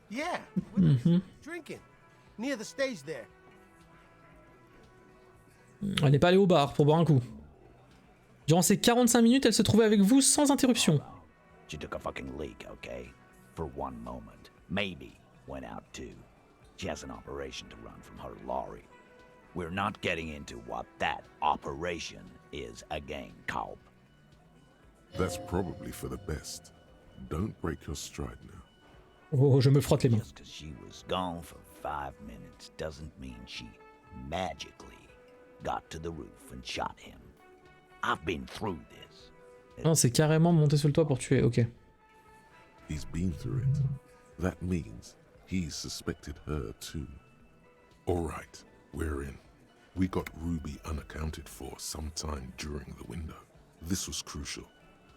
Yeah, with us, drinking. Near the stage there. Elle n'est pas allée au bar pour boire un coup. Durant ces 45 minutes, elle se trouvait avec vous sans interruption. She took a fucking leak, okay? For one moment. Maybe went out too. She has an operation to run from her lorry. We're not getting into what that operation is again, Culp. That's probably for the best. Don't break your stride now. Oh, je me frotte les mains. Just because she was gone for 5 minutes doesn't mean she magically got to the roof and shot him. I've been through this. Non, c'est carrément monter sur le toit pour tuer, ok. He's been through it. That means he's suspected her too. All right, we're in. We got Ruby unaccounted for sometime during the window. This was crucial.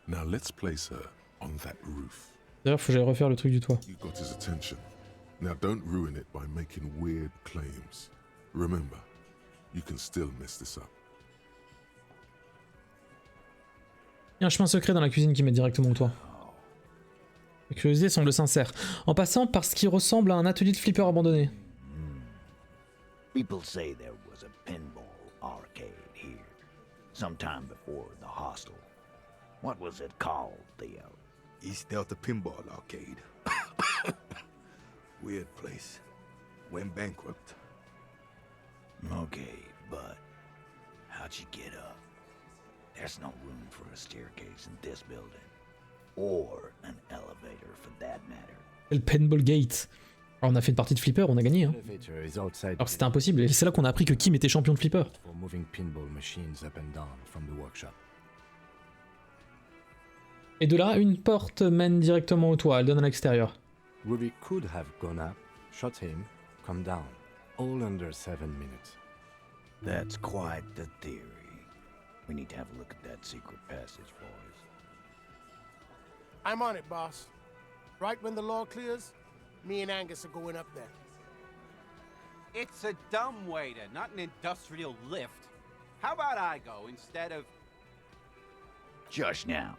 Now let's place her on that roof. D'ailleurs, faut que j'aille refaire le truc du toit. You got his attention. Now don't ruin it by making weird claims. Remember, you can still mess this up. Il y a un chemin secret dans la cuisine qui mène directement au toit. La curiosité semble sincère. En passant par ce qui ressemble à un atelier de flipper abandonné. People say there was a pinball arcade here, sometime before the hostel. What was it called, Theo? East Delta Pinball Arcade. Weird place. Went bankrupt. Okay, but how'd you get up? There's no room for a staircase in this building. Or an elevator for that matter. Le Pinball Gate. Alors, on a fait une partie de flipper, on a gagné. Hein. Elevator is outside Alors c'était impossible, et c'est là qu'on a appris que Kim était champion de flipper. for moving pinball machines up and down from the workshop. Et de là, une porte mène directement au toit, elle donne à l'extérieur. Ruby could have gone up, shot him, come down, all under 7 minutes. That's quite the theory. We need to have a look at that secret passage, boys. I'm on it, boss. Right when the law clears, me and Angus are going up there. It's a dumbwaiter, not an industrial lift. How about I go instead of... Just now.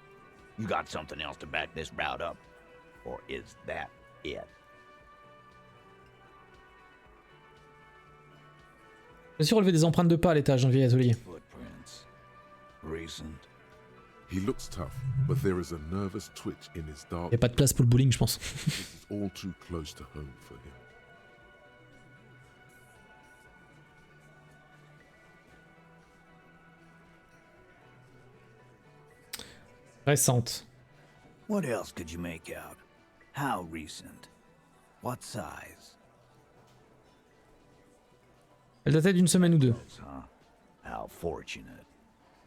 You got something else to back this route up? Or is that it? J'ai aussi relevé des empreintes de pas à l'étage dans le vieil atelier. Footprints. Recent. He looks tough, but there is a nervous twitch in his dark. Y a pas de place pour le bowling, je pense. This is all too close to home for him. Récente. What else could you make out? How recent? What size? Elle datait d'une semaine ou deux. Huh? How fortunate.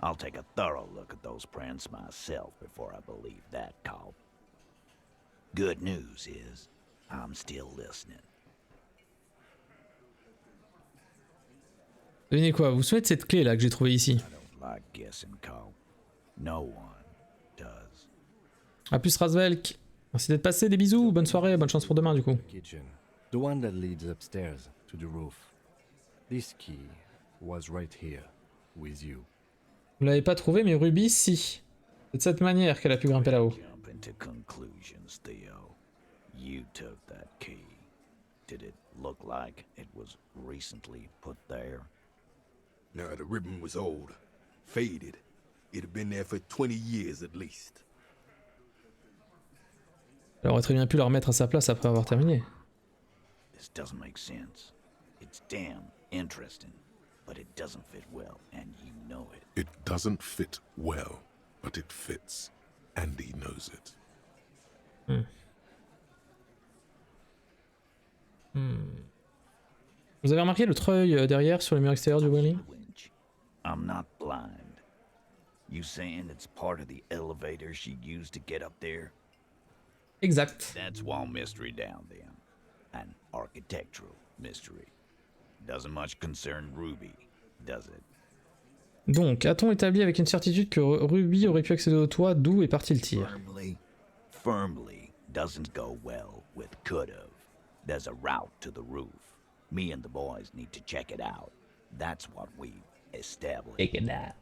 I'll take a thorough look at those prints myself before I believe that call. Good news is, I'm still listening. Devinez quoi, vous vous souvenez de cette clé là que j'ai trouvée ici? I don't like guessing, Cole. No one does. A plus Razvelk. Merci d'être passé, des bisous, bonne soirée, bonne chance pour demain du coup. Kitchen. The one that leads upstairs to the roof. This key was right here with you. Vous l'avez pas trouvé, mais Ruby, si. C'est de cette manière qu'elle a pu grimper là-haut. Jump into conclusions, Theo. You took that key. Did it look like it was recently put there? No, the ribbon was old, faded. It'd been there for 20 years at least. Elle aurait très bien pu la remettre à sa place après avoir terminé. This doesn't make sense. It's damn interesting, but it doesn't fit well, and you know it. It doesn't fit well, but it fits, and he knows it. Vous avez remarqué le treuil derrière sur le mur extérieur du Wheeling? I'm not blind. You saying it's part of the elevator she used to get up there? Exact. That's one mystery down then. An architectural mystery. Doesn't much concern Ruby, does it? Donc, a-t-on établi avec une certitude que Ruby aurait pu accéder au toit d'où est parti le tir? Firmly doesn't go well with could've. There's a route to the roof. Me and the boys need to check it out. That's what we've established. Check it out.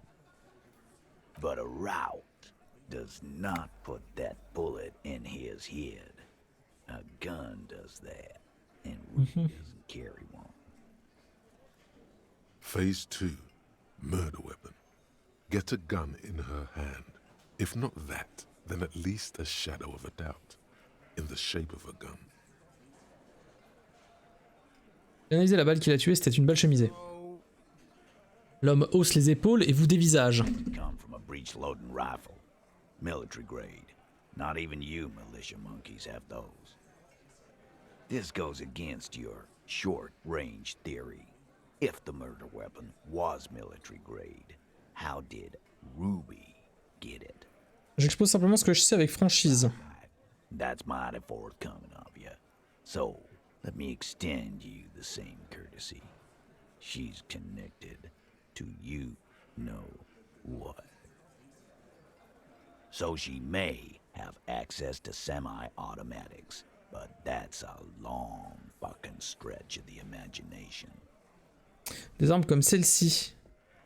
But a route does not put that bullet in his head. A gun does that, and Ruby doesn't carry one. Phase 2, murder weapon. Get a gun in her hand. If not that, then at least a shadow of a doubt, in the shape of a gun. J'ai analysé la balle qui l'a tué, c'était une balle chemisée. L'homme hausse les épaules et vous dévisage. Come from a breech-loading rifle, military grade. Not even you militia monkeys have those. This goes against your short-range theory. If the murder weapon was military grade, how did Ruby get it? J'expose simplement ce que je sais avec franchise. That's mighty forthcoming of you. So, let me extend you the same courtesy. She's connected to you know what. So she may have access to semi-automatics, but that's a long fucking stretch of the imagination. Des armes comme celle-ci.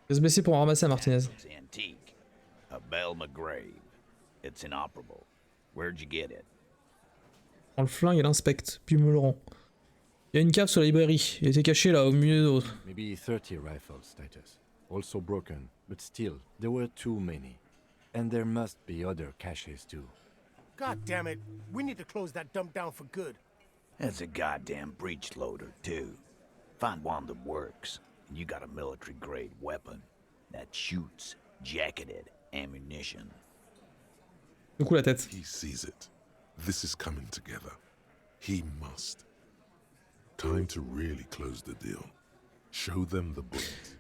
Je vais se baisser pour en ramasser à Martinez. It's antique. A Belle McGrave. It's inoperable. Where'd you get it? Prends le flingue et l'inspecte, puis me le rend. Il y a une cave sur la librairie. Il était caché là, au milieu d'autres. Maybe 30 rifles, Titus. Also broken, but still, there were too many. And there must be other caches too. God damn it. We need to close that dump down for good. That's a goddamn breech loader, too. Find one that works, and you got a military-grade weapon that shoots jacketed ammunition. Du coup la tête. He sees it. This is coming together. He must. Time to really close the deal. Show them the bullet.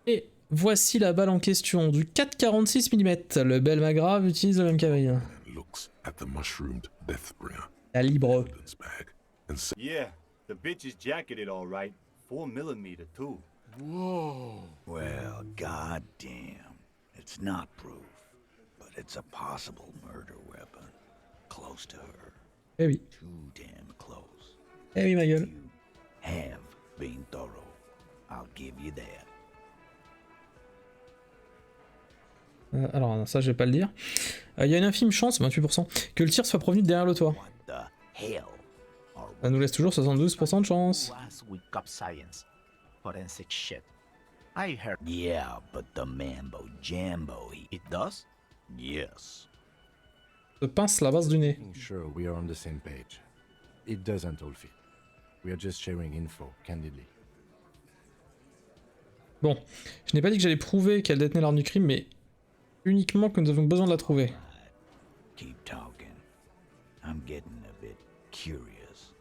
Et voici la balle en question, du 4,46 mm. Le Belle Magrave utilise le même calibre. Looks at the mushroomed deathbringer. Calibre. Bag and says, Yeah, the bitch is jacketed all right. 4mm too. Whoa. Well, goddamn. It's not proof, but it's a possible murder weapon. close to her. Eh oui. Too damn close. Eh oui, ma gueule. You have been thorough. I'll give you that. Alors, non, ça, je vais pas le dire. Il y a une infime chance, 28%, que le tir soit provenu de derrière le toit. What the hell? Ça nous laisse toujours 72% de chance. Once we cop science. Forensic shit. I heard. Yeah, but the mambo jambo, It does? yes. Se pince la base du nez. Making sure we are on the same page. It doesn't all fit. We are just sharing info, candidly. Bon, je n'ai pas dit que j'allais prouver qu'elle détenait l'arme du crime, mais uniquement que nous avons besoin de la trouver. Keep talking. I'm getting a bit curious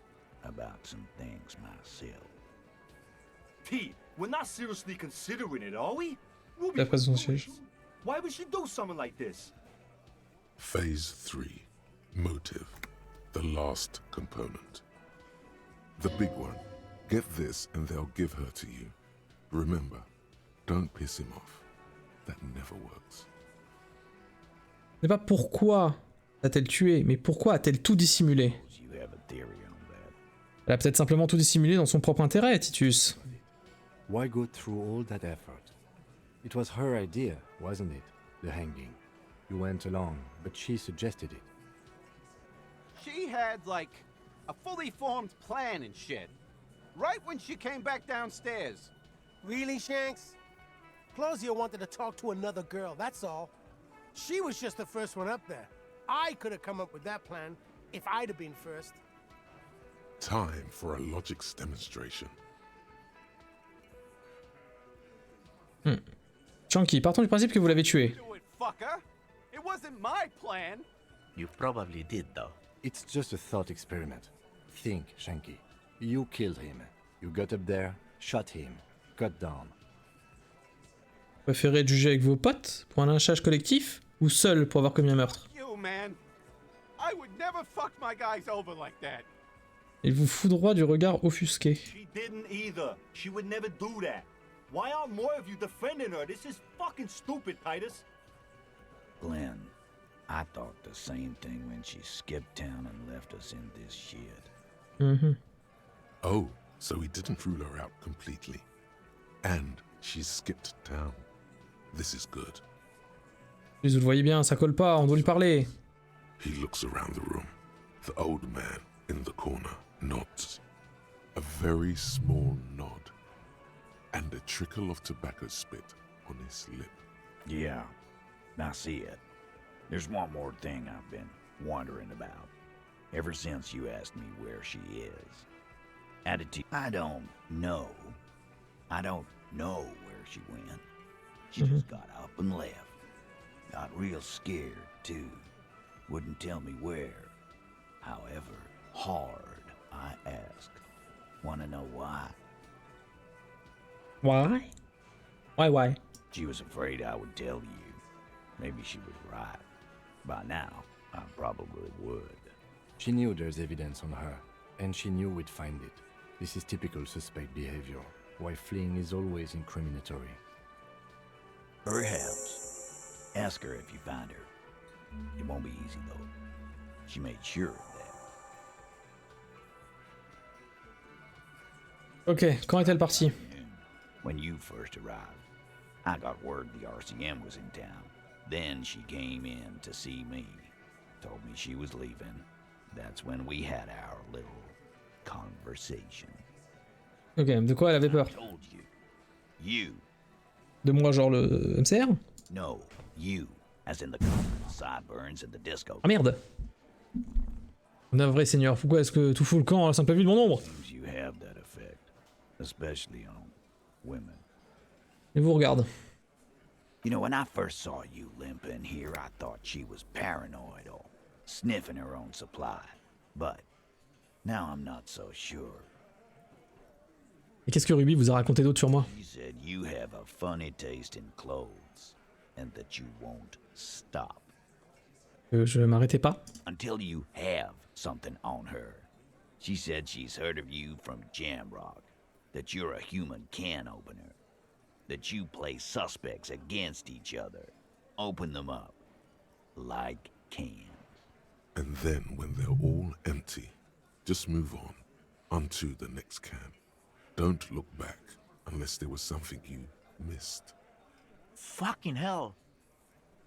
about some things myself. T, we're not seriously considering it, are we? Ruby, D'après son siège. why would she do something like this? Phase 3. Motive. The last component. The big one. Get this and they'll give her to you. Remember, don't piss him off. That never works. Ce n'est pas pourquoi a-t-elle tué, mais pourquoi a-t-elle tout dissimulé? You have a theory on that. Elle a peut-être simplement tout dissimulé dans son propre intérêt, Titus. Why go through all that effort? It was her idea, wasn't it? The hanging. You went along, but she suggested it. She had, like, a fully formed plan and shit. Right when she came back downstairs. Really, Shanks? Closio wanted to talk to another girl, that's all. She was just the first one up there. I could have come up with that plan if I'd have been first. Time for a logics demonstration. Chunky, partons du principe que vous l'avez tué. Do it, fucker. It wasn't my plan. You probably did, though. It's just a thought experiment. Think, Shanky. You killed him. You got up there, shot him, got down. Vous préférez être jugé avec vos potes pour un lynchage collectif ou seul pour avoir commis un meurtre? You, man. I would never fuck my guys over like that. Il vous foudroie du regard offusqué. She didn't either. She would never do that. Why aren't more of you defending her? This is fucking stupid, Titus. Glenn, I thought the same thing when she skipped town and left us in this shit. Oh, so he didn't rule her out completely. And she's skipped town. This is good. Vous le voyez bien, ça colle pas, on doit lui parler. He looks around the room. The old man in the corner nods. A very small nod. And a trickle of tobacco spit on his lip. Yeah, I see it. There's one more thing I've been wondering about. Ever since you asked me where she is. Attitude. I don't know where she went. She just got up and left. Got real scared, too. Wouldn't tell me where. However hard I asked. Wanna know why? Why? Why? She was afraid I would tell you. Maybe she was right. By now, I probably would. She knew there's evidence on her, and she knew we'd find it. This is typical suspect behavior, why fleeing is always incriminatory. Perhaps. Ask her if you find her. It won't be easy, though. She made sure of that. Ok, quand est-elle partie? When you first arrived, I got word the RCM was in town. Then she came in to see me. Told me she was leaving. That's when we had our little conversation. Ok, de quoi elle avait peur? I told you. You. De moi, genre le MCR? No, you. As in the sideburns and the disco. Ah merde! Navré Seigneur, pourquoi est-ce que tout fout le camp à la simple vue de mon ombre? Seems you have that effect, especially on women. Et vous regarde. You know, when I first saw you limping here, I thought she was paranoid or sniffing her own supply. But now I'm not so sure. Et qu'est-ce que Ruby vous a raconté d'autre sur moi? She said you have a funny taste in clothes and that you won't stop. Je m'arrêtais pas. Until you have something on her. She said she's heard of you from Jamrock, that you're a human can opener, that you play suspects against each other, open them up like cans. And then when they're all empty, just move on, onto the next can. Don't look back unless there was something you missed. Fucking hell.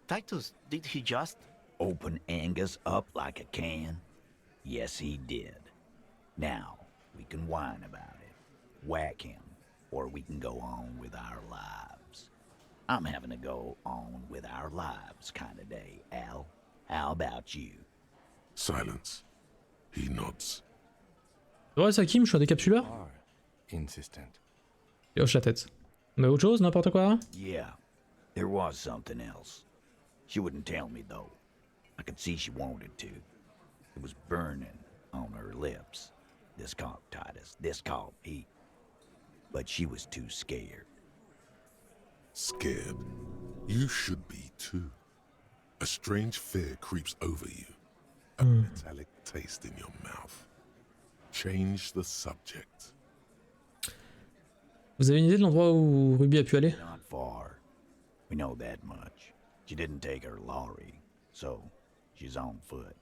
Titus, did he just... Open Angus up like a can? Yes, he did. Now, we can whine about it, whack him, or we can go on with our lives. I'm having a go on with our lives kind of day, Al. How about you? Silence. He nods. Ouais, Sakim, je suis un décapsuleur. Insistent. Il hoche la tête. On a autre chose, n'importe quoi? Yeah, there was something else. She wouldn't tell me, though. I could see she wanted to. It was burning on her lips. This caught Titus, this caught Pete. But she was too scared. Scared? You should be too. A strange fear creeps over you. A metallic taste in your mouth. Change the subject. Vous avez une idée de l'endroit où Ruby a pu aller? Not far. We know that much. She didn't take her lorry, so she's on foot.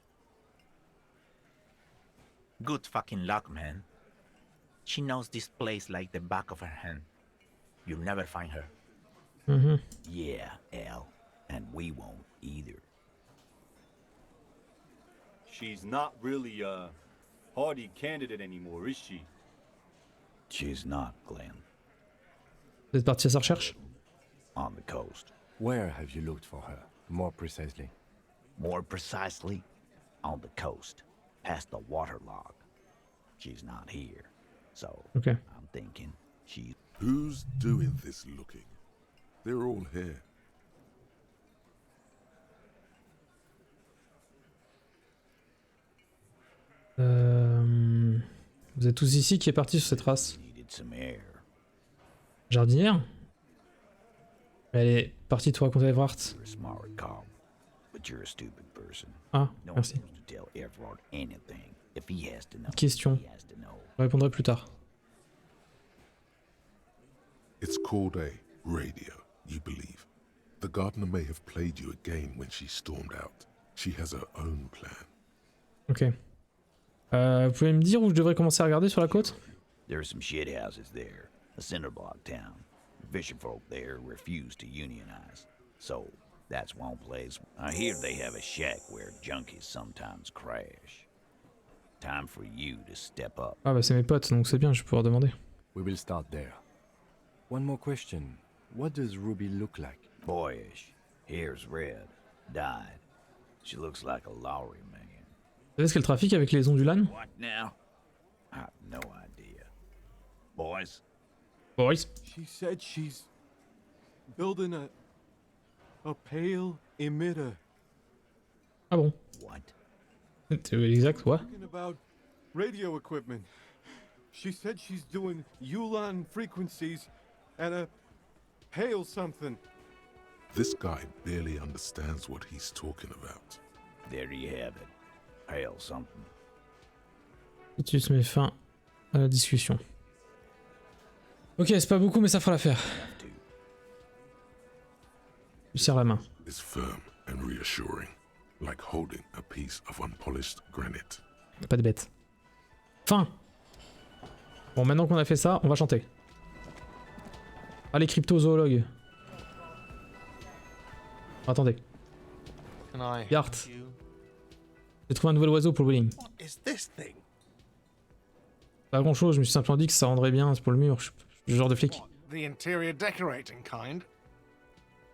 Good fucking luck, man. She knows this place like the back of her hand. You'll never find her. Yeah, Al. And we won't either. She's not really a hardy candidate anymore, is she? She's not, Glenn. Vous êtes parti à sa recherche? On the coast. Where have you looked for her, more precisely? More precisely, on the coast, past the waterlock. She's not here, so Okay. I'm thinking she's... Who's doing this looking? They're all here. Vous êtes tous ici qui est parti sur cette race? needed some air. Jardinière? Elle est partie te raconter Everhart. You're a smart cop, but you're a stupid person. Ah, No one merci. needs to tell Everard anything. If he has to know, Question. he has to know. Je répondrai plus tard. It's called a radio, you believe. The gardener may have played you a game when she stormed out. She has her own plan. Ok. Vous pouvez me dire où je devrais commencer à regarder sur la côte? There are some shit houses there, a cinder block town. The fisherfolk there refuse to unionize, so that's one place. I hear they have a shack where junkies sometimes crash. Time for you to step up. Ah bah c'est mes potes, donc c'est bien, je vais pouvoir demander. We will start there. One more question. What does Ruby look like? Boyish, hair's red, dyed. She looks like a lorry man. Vous savez ce qu'est le trafic avec les ondulans? What now? I have no idea. Boys? Boys? She said she's building a pale emitter. Ah bon? What? Exact, quoi? Talking about radio equipment. She said she's doing Ulan frequencies and a pale something. This guy barely understands what he's talking about. There you have it. Pale something. Tout de suite, met fin à la discussion. Ok, c'est pas beaucoup, mais ça fera l'affaire. Je serre la main. It's firm and reassuring, like holding a piece of unpolished granite. Pas de bête. Fin. Bon, maintenant qu'on a fait ça, on va chanter. Allez, cryptozoologue. Attendez. Garthe. J'ai trouvé un nouvel oiseau pour le wheeling. Pas grand chose, je me suis simplement dit que ça rendrait bien pour le mur. Je suis le genre de flic. The interior decorating kind.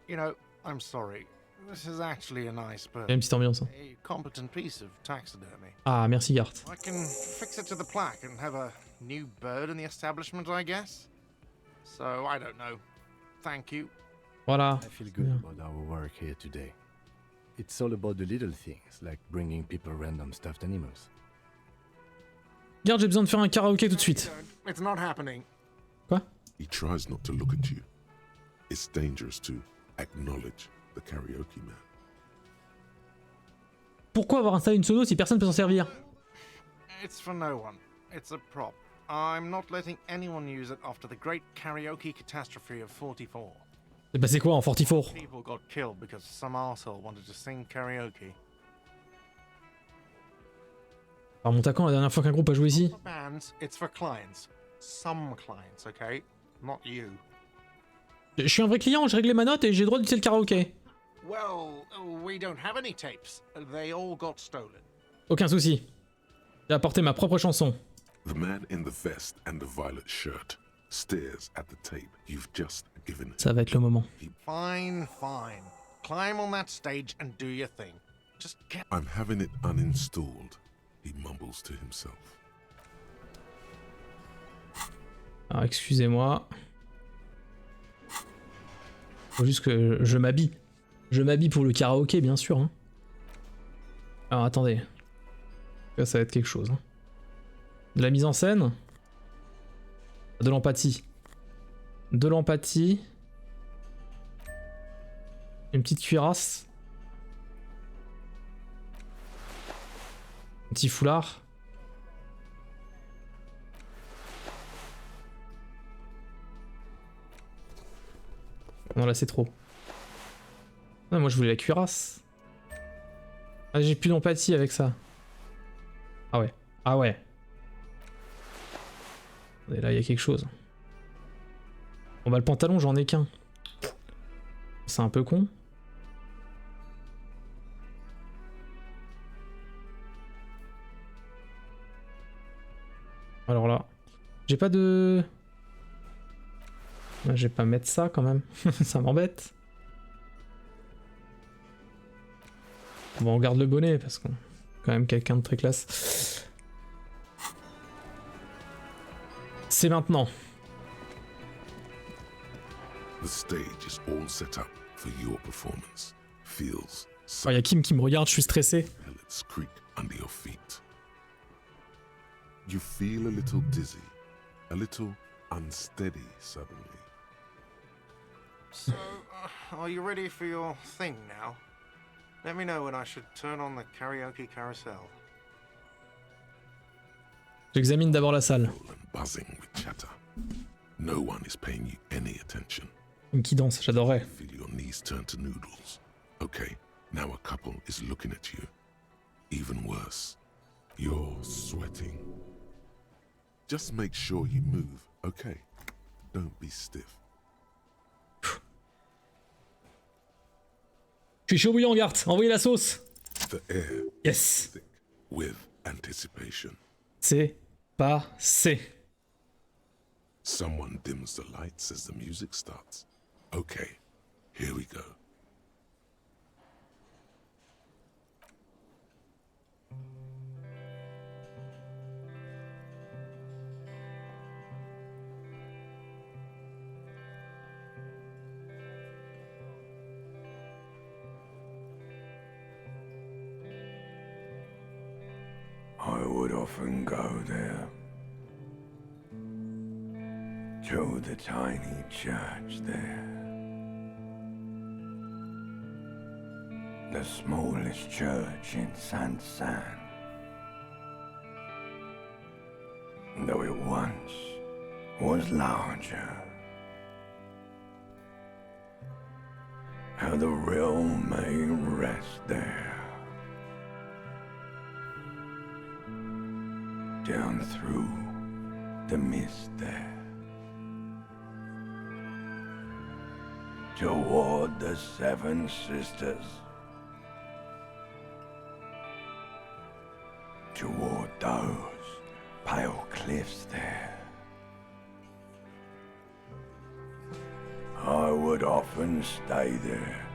You know, I'm sorry. This is actually a nice bird. Il y a une petite ambiance. Hein. A competent piece of taxidermy. Ah, merci Garthe. I can fix it to the plaque and have a new bird in the establishment, I guess. So, I don't know. Thank you. Voilà. I feel good about our work here today. It's all about the little things, like bringing people random stuffed animals. Garde, j'ai besoin de faire un karaoké tout de suite. It's not happening. Quoi? He tries not to look at you. It's dangerous to acknowledge the karaoke man. Pourquoi avoir installé une pseudo si personne peut s'en servir? It's for no one. It's a prop. I'm not letting anyone use it after the great karaoke catastrophe of 44. C'est passé quoi en 44? People got killed because some arsehole wanted to sing karaoke. Alors remonte à quand la dernière fois qu'un groupe a joué ici? For bands, it's for clients. Some clients, okay? Not you. Je suis un vrai client, j'ai réglé ma note et j'ai le droit d'utiliser le karaoké. Well, we don't have any tapes. They all got stolen. Aucun souci. J'ai apporté ma propre chanson. The man in the vest and the violet shirt stares at the tape you've just given him. Ça va être le moment. Fine, fine. Climb on that stage and do your thing. Just get... I'm having it uninstalled, he mumbles to himself. Alors excusez-moi. Faut juste que je m'habille. Je m'habille pour le karaoké, bien sûr. Hein. Alors attendez. Là, ça va être quelque chose. Hein. De la mise en scène. De l'empathie. De l'empathie. Une petite cuirasse. Un petit foulard. Non là c'est trop. Non, moi je voulais la cuirasse. Ah, j'ai plus d'empathie avec ça. Ah ouais. Ah ouais. Et là il y a quelque chose. Bon bah le pantalon j'en ai qu'un. C'est un peu con. Alors là. J'ai pas de... Je vais pas mettre ça quand même. Ça m'embête. Bon, on garde le bonnet parce qu'on est quand même quelqu'un de très classe. C'est maintenant. The stage is all set up for your performance. Feels Oh, y a Kim qui me regarde, je suis stressé. pellets creak under your feet. You feel a little dizzy, a little unsteady suddenly. So, are you ready for your thing now? Let me know when I should turn on the karaoke carousel. J'examine d'abord la salle. Buzzing with chatter. No one is paying you any attention. Kim qui danse, j'adorerais. Feel your knees turn to noodles. Okay, now a couple is looking at you. Even worse, you're sweating. Just make sure you move, okay? Don't be stiff. Je suis chaud bouillant, Garthe. Envoyez la sauce. The air Yes. is thick with anticipation. C'est passé. Someone dims the lights as the music starts. Okay, here we go. I would often go there, to the tiny church there, the smallest church in Saint-San, though it once was larger. How the realm may rest there. Down through the mist there, toward the Seven Sisters, toward those pale cliffs there. I would often stay there,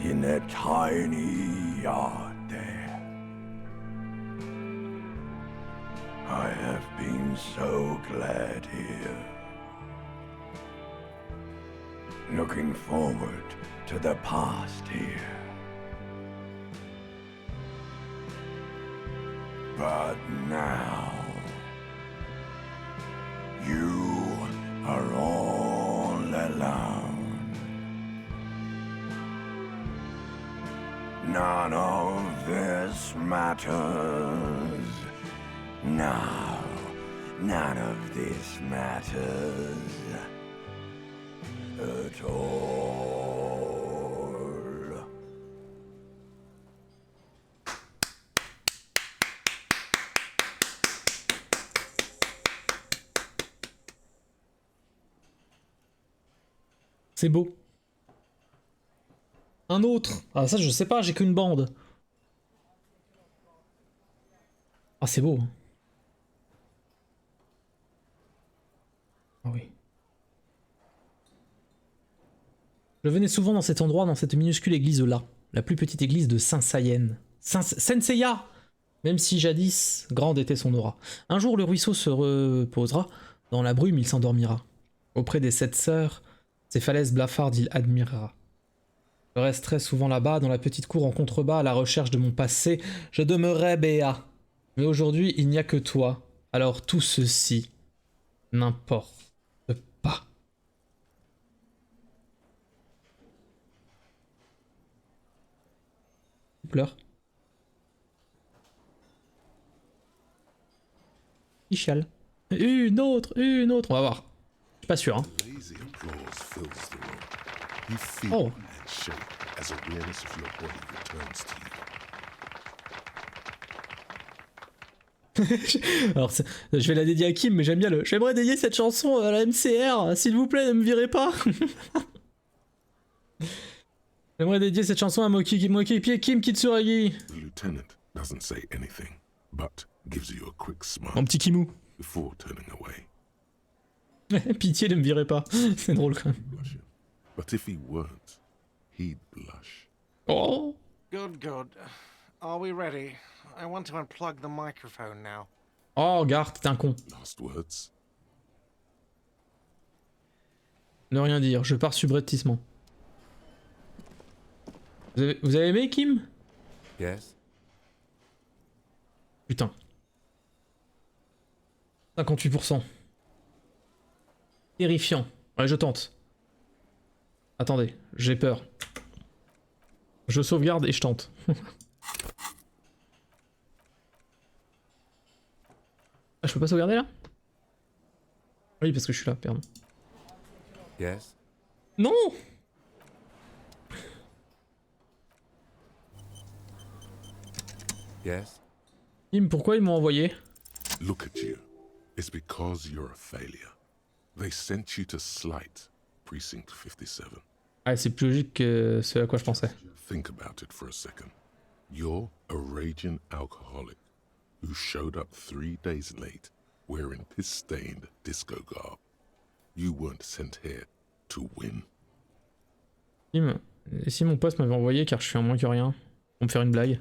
in that tiny yard there. I have been so glad here, looking forward to the past here. But now, you are all alone. None of this matters. No, none of this matters at all. C'est beau. Un autre. Ah ça je sais pas, j'ai qu'une bande. Ah c'est beau. Ah oui. Je venais souvent dans cet endroit, dans cette minuscule église-là. La plus petite église de Saint-Sayen. Senseiya! Même si jadis, grande était son aura. Un jour le ruisseau se reposera. Dans la brume il s'endormira. Auprès des 7 sœurs, ses falaises blafardes il admirera. Je resterai souvent là-bas, dans la petite cour en contrebas, à la recherche de mon passé. Je demeurerai béat. Mais aujourd'hui, il n'y a que toi. Alors tout ceci n'importe pas. Il pleure. Il chiale. Une autre. On va voir. Je suis pas sûr, hein. Oh. Alors, je vais la dédier à Kim, mais j'aime bien le... J'aimerais dédier cette chanson à la MCR, s'il vous plaît, ne me virez pas. J'aimerais dédier cette chanson à mon équipier Kim Kitsuragi. Mon petit Kimou. Pitié, ne me virez pas. C'est drôle quand même. Oh. Good. Are we ready? I want to unplug the microphone now. Oh, Garthe, t'es un con. Ne rien dire, je pars subrepticement. Vous avez aimé, Kim? Yes. Putain. 58%. Terrifiant. Ouais, je tente. Attendez, j'ai peur. Je sauvegarde et je tente. Ah, je peux pas sauvegarder là? Oui, parce que je suis là, pardon. Yes. Non! Yes. Kim, pourquoi ils m'ont envoyé? Look at you. It's because you're a failure. They sent you to Slight, Precinct 57. Ah, c'est plus logique que ce à quoi je pensais. Think about it for a second. You're a raging alcoholic who showed up 3 days late wearing piss-stained disco garb. You weren't sent here to win. Kim, et si mon poste m'avait envoyé car je suis un moins que rien, pour me faire une blague?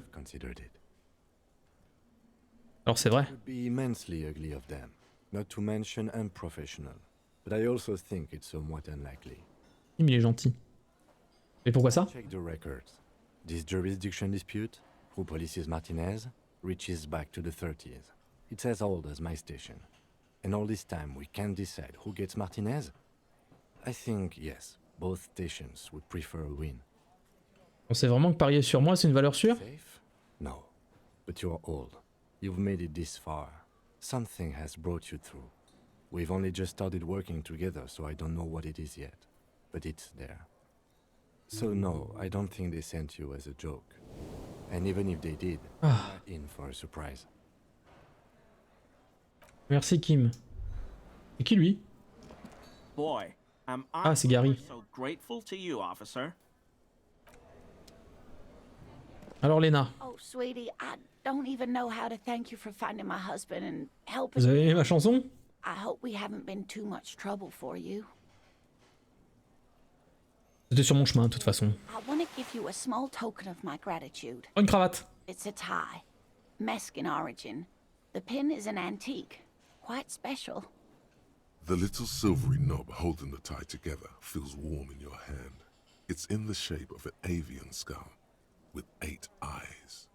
Alors c'est vrai. It would be immensely ugly of them, not to mention unprofessional. But I also think it's somewhat unlikely. Kim, il est gentil. Et pourquoi ça? Check the records. This jurisdiction dispute, who polices Martinez, reaches back to the 30s. It's as old as my station. And all this time we can't decide who gets Martinez? I think, yes, both stations would prefer a win. On sait vraiment que parier sur moi c'est une valeur sûre? Safe? No. But you're old. You've made it this far. Something has brought you through. We've only just started working together, so I don't know what it is yet. But it's there. So no, I don't think they sent you as a joke. And even if they did, you're in for a surprise. Merci Kim. Et qui lui? Boy, am Ah, I c'est Gary. so grateful to you, officer. Alors Lena, Oh, sweetie, I don't even know how to thank you for finding my husband and helping. vous avez aimé ma chanson? I hope we haven't been too much trouble for you. C'était sur mon chemin de toute façon. I want to give you a small token of my gratitude. Oh, une cravate. It's a tie, Mesk in origin. The pin is an antique, quite special. The little silvery knob holding the tie together feels warm in your hand. It's in the shape of an avian skull with 8 eyes.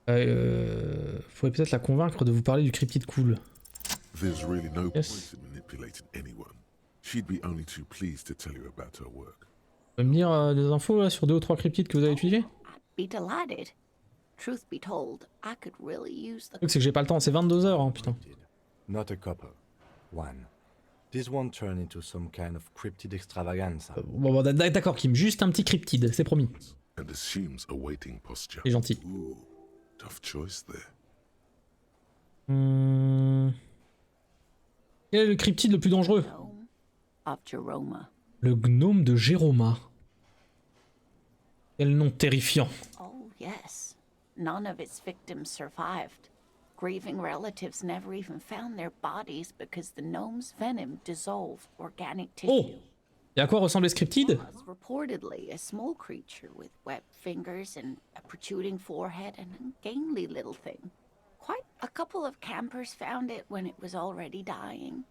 Faudrait peut-être la convaincre de vous parler du cryptide cool. There's really no Yes. point in manipulating anyone. She'd be only too pleased to tell you about her work. Vous pouvez me dire des infos là, sur 2 ou 3 cryptides que vous avez utilisés? Be delighted. Truth be told, I could really use the. Le truc c'est que j'ai pas le temps, c'est 22 heures, hein, putain. Not a couple. One. This won't turn into some kind of cryptid extravaganza. Bon, d'accord Kim, juste un petit cryptide, c'est promis. And assumes a waiting posture. C'est gentil. Ooh, tough choice there. Quel est le cryptide le plus dangereux? Of Jeroma. Le gnome de Jérôma. Quel nom terrifiant. Oh, yes. None of its victims survived. Grieving relatives never even found their bodies because the gnome's venom dissolved organic tissue. Oh! Et à quoi ressemble Scripted? It was reportedly a small creature with webbed fingers and a protruding forehead and a gangly little thing. Quite a couple of campers found it when it was already dying.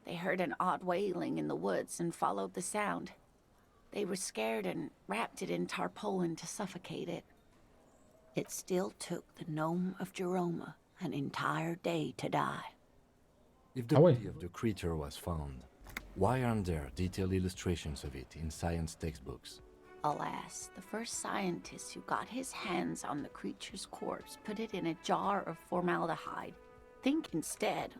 They heard an odd wailing in the woods and followed the sound. They were scared and wrapped it in tarpaulin to suffocate it. It still took the gnome of Jeroma an entire day to die. If the body of the creature was found, why aren't there detailed illustrations of it in science textbooks? Alas, the first scientist who got his hands on the creature's corpse put it in a jar of formaldehyde. Think instead,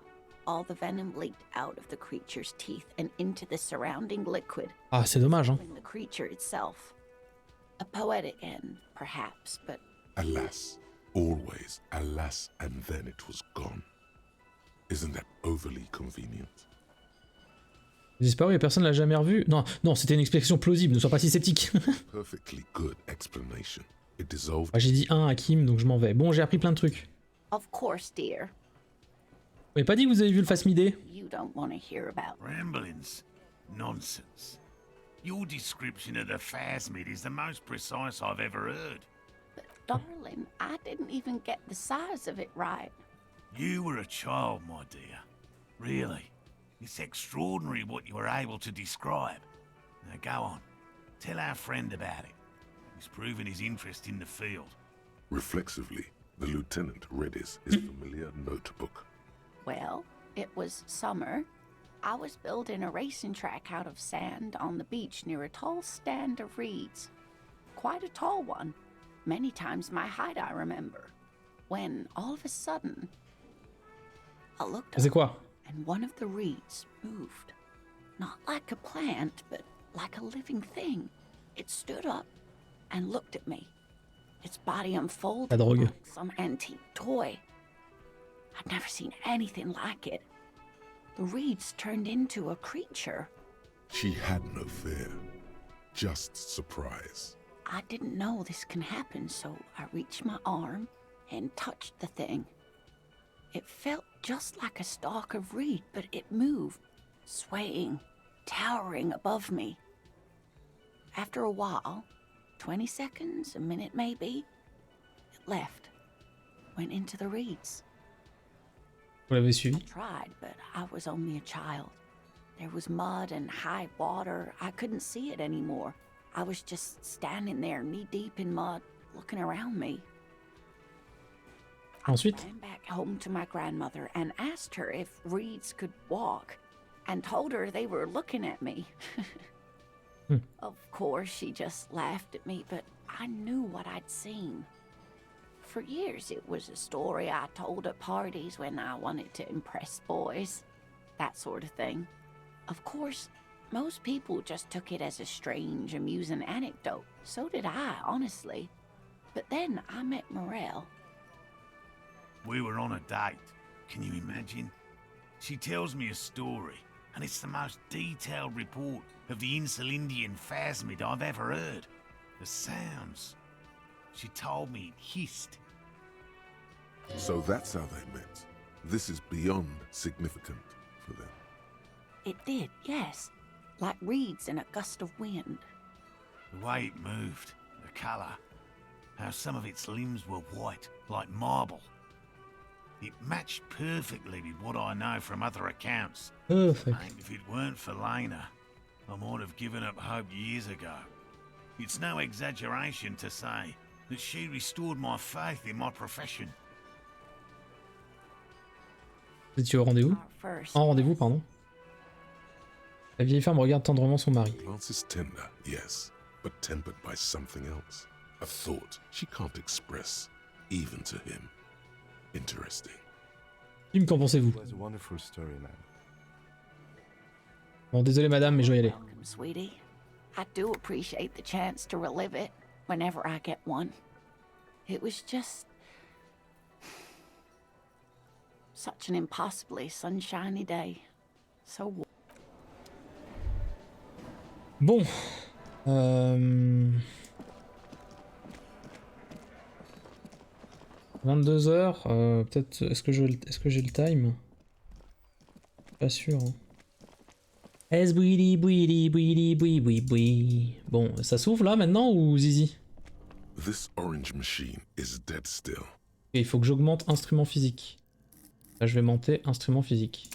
all the venom leaked out of the creature's teeth and into the surrounding liquid. Ah, c'est dommage, hein. The creature itself. A poetic end, perhaps, but... Alas, always alas, and then it was gone. Isn't that overly convenient? Disparu et personne l'a jamais revu. Non, non, c'était une explication plausible, ne sois pas si sceptique. Perfectly good explanation. It dissolved. Ah, j'ai dit 1 à Kim, donc je m'en vais. Bon, j'ai appris plein de trucs. Of course, dear. Vous m'avez pas dit que vous avez vu le Phasmidé? You don't want to hear about Ramblings. Nonsense. Your description of the phasmid is the most precise I've ever heard. But darling, I didn't even get the size of it right. You were a child, my dear. Really. It's extraordinary what you were able to describe. Now go on. Tell our friend about it. He's proven his interest in the field. Reflexively, the lieutenant read his familiar notebook. Well, it was summer. I was building a racing track out of sand on the beach near a tall stand of reeds. Quite a tall one. Many times my height, I remember. When, all of a sudden, I looked C'est up, quoi? and one of the reeds moved. Not like a plant, but like a living thing. It stood up and looked at me. Its body unfolded La drogue. like some antique toy. I'd never seen anything like it. The reeds turned into a creature. She had no fear, just surprise. I didn't know this can happen, so I reached my arm and touched the thing. It felt just like a stalk of reed, but it moved, swaying, towering above me. After a while, 20 seconds, a minute maybe, it left, went into the reeds. Vous l'avez suivi? I tried, but I was only a child. There was mud and high water. I couldn't see it anymore. I was just standing there, knee-deep in mud, looking around me. Ensuite? I ran back home to my grandmother and asked her if reeds could walk, and told her they were looking at me. Of course, she just laughed at me, but I knew what I'd seen. For years, it was a story I told at parties when I wanted to impress boys. That sort of thing. Of course, most people just took it as a strange, amusing anecdote. So did I, honestly. But then I met Morel. We were on a date. Can you imagine? She tells me a story, and it's the most detailed report of the Insulindian phasmid I've ever heard. The sounds. She told me it hissed. So that's how they met. This is beyond significant for them. It did, yes. Like reeds in a gust of wind. The way it moved, the colour, how some of its limbs were white, like marble. It matched perfectly with what I know from other accounts. Perfect. And if it weren't for Lena, I might have given up hope years ago. It's no exaggeration to say that she restored my faith in my profession. Vous étiez au rendez-vous? En rendez-vous, pardon. La vieille femme regarde tendrement son mari. Glance is tender, yes, but tempered by something else. A thought she can't express, even to him. Interesting. Kim, qu'en pensez-vous? It was a wonderful story, man. Bon, désolé madame, mais je vais y aller. Welcome, sweetie. I do appreciate the chance to relive it whenever I get one. It was just such an impossibly sunshiny day. So Bon. 22h, peut-être. Est-ce que j'ai le time? Pas sûr. Hein. Bon, ça s'ouvre là maintenant ou zizi? This orange machine is dead still. Et il faut que j'augmente instrument physique. Là, je vais monter instrument physique.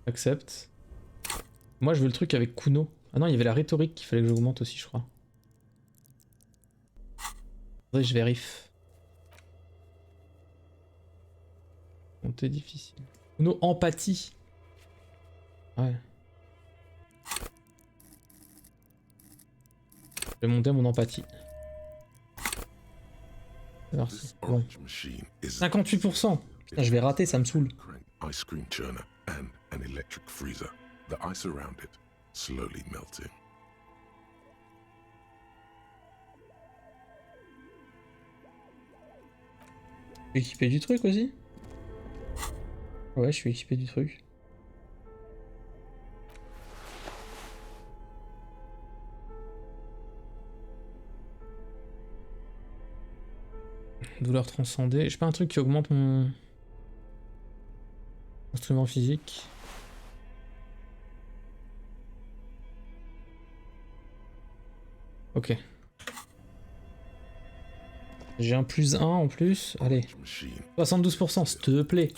Accepte. Moi, je veux le truc avec Kuno. Ah non, il y avait la rhétorique qu'il fallait que j'augmente aussi, je crois. Faudrait que je vérifie. Monter difficile. Kuno empathie. Ouais. Je vais monter mon empathie. Merci. Bon. 58%. Putain, je vais rater, ça me saoule. Ice cream churner and an electric freezer. The ice around it slowly melting. Je suis équipé du truc aussi? Ouais, je suis équipé du truc. Douleur transcendée. J'ai pas un truc qui augmente mon instrument physique. Ok. J'ai un +1 en plus. Allez. 72%, s'il te plaît.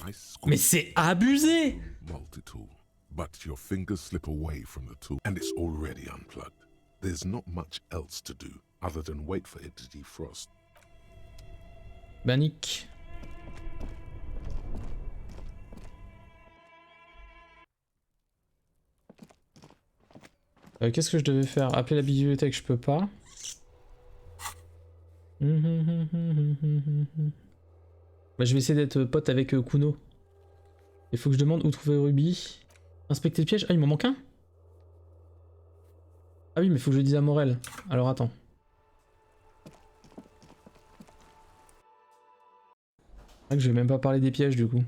Mais c'est abusé! Multi-tool, but your fingers slip away from the tool and it's already unplugged. There's not much else to do other than wait for it to defrost. Banique. Qu'est-ce que je devais faire? Appeler la bibliothèque, je peux pas. Bah, je vais essayer d'être pote avec Kuno. Il faut que je demande où trouver Ruby. Inspecter le piège. Ah, il m'en manque un? Ah oui, mais il faut que je le dise à Morel. Alors attends. C'est vrai que je vais même pas parler des pièges du coup.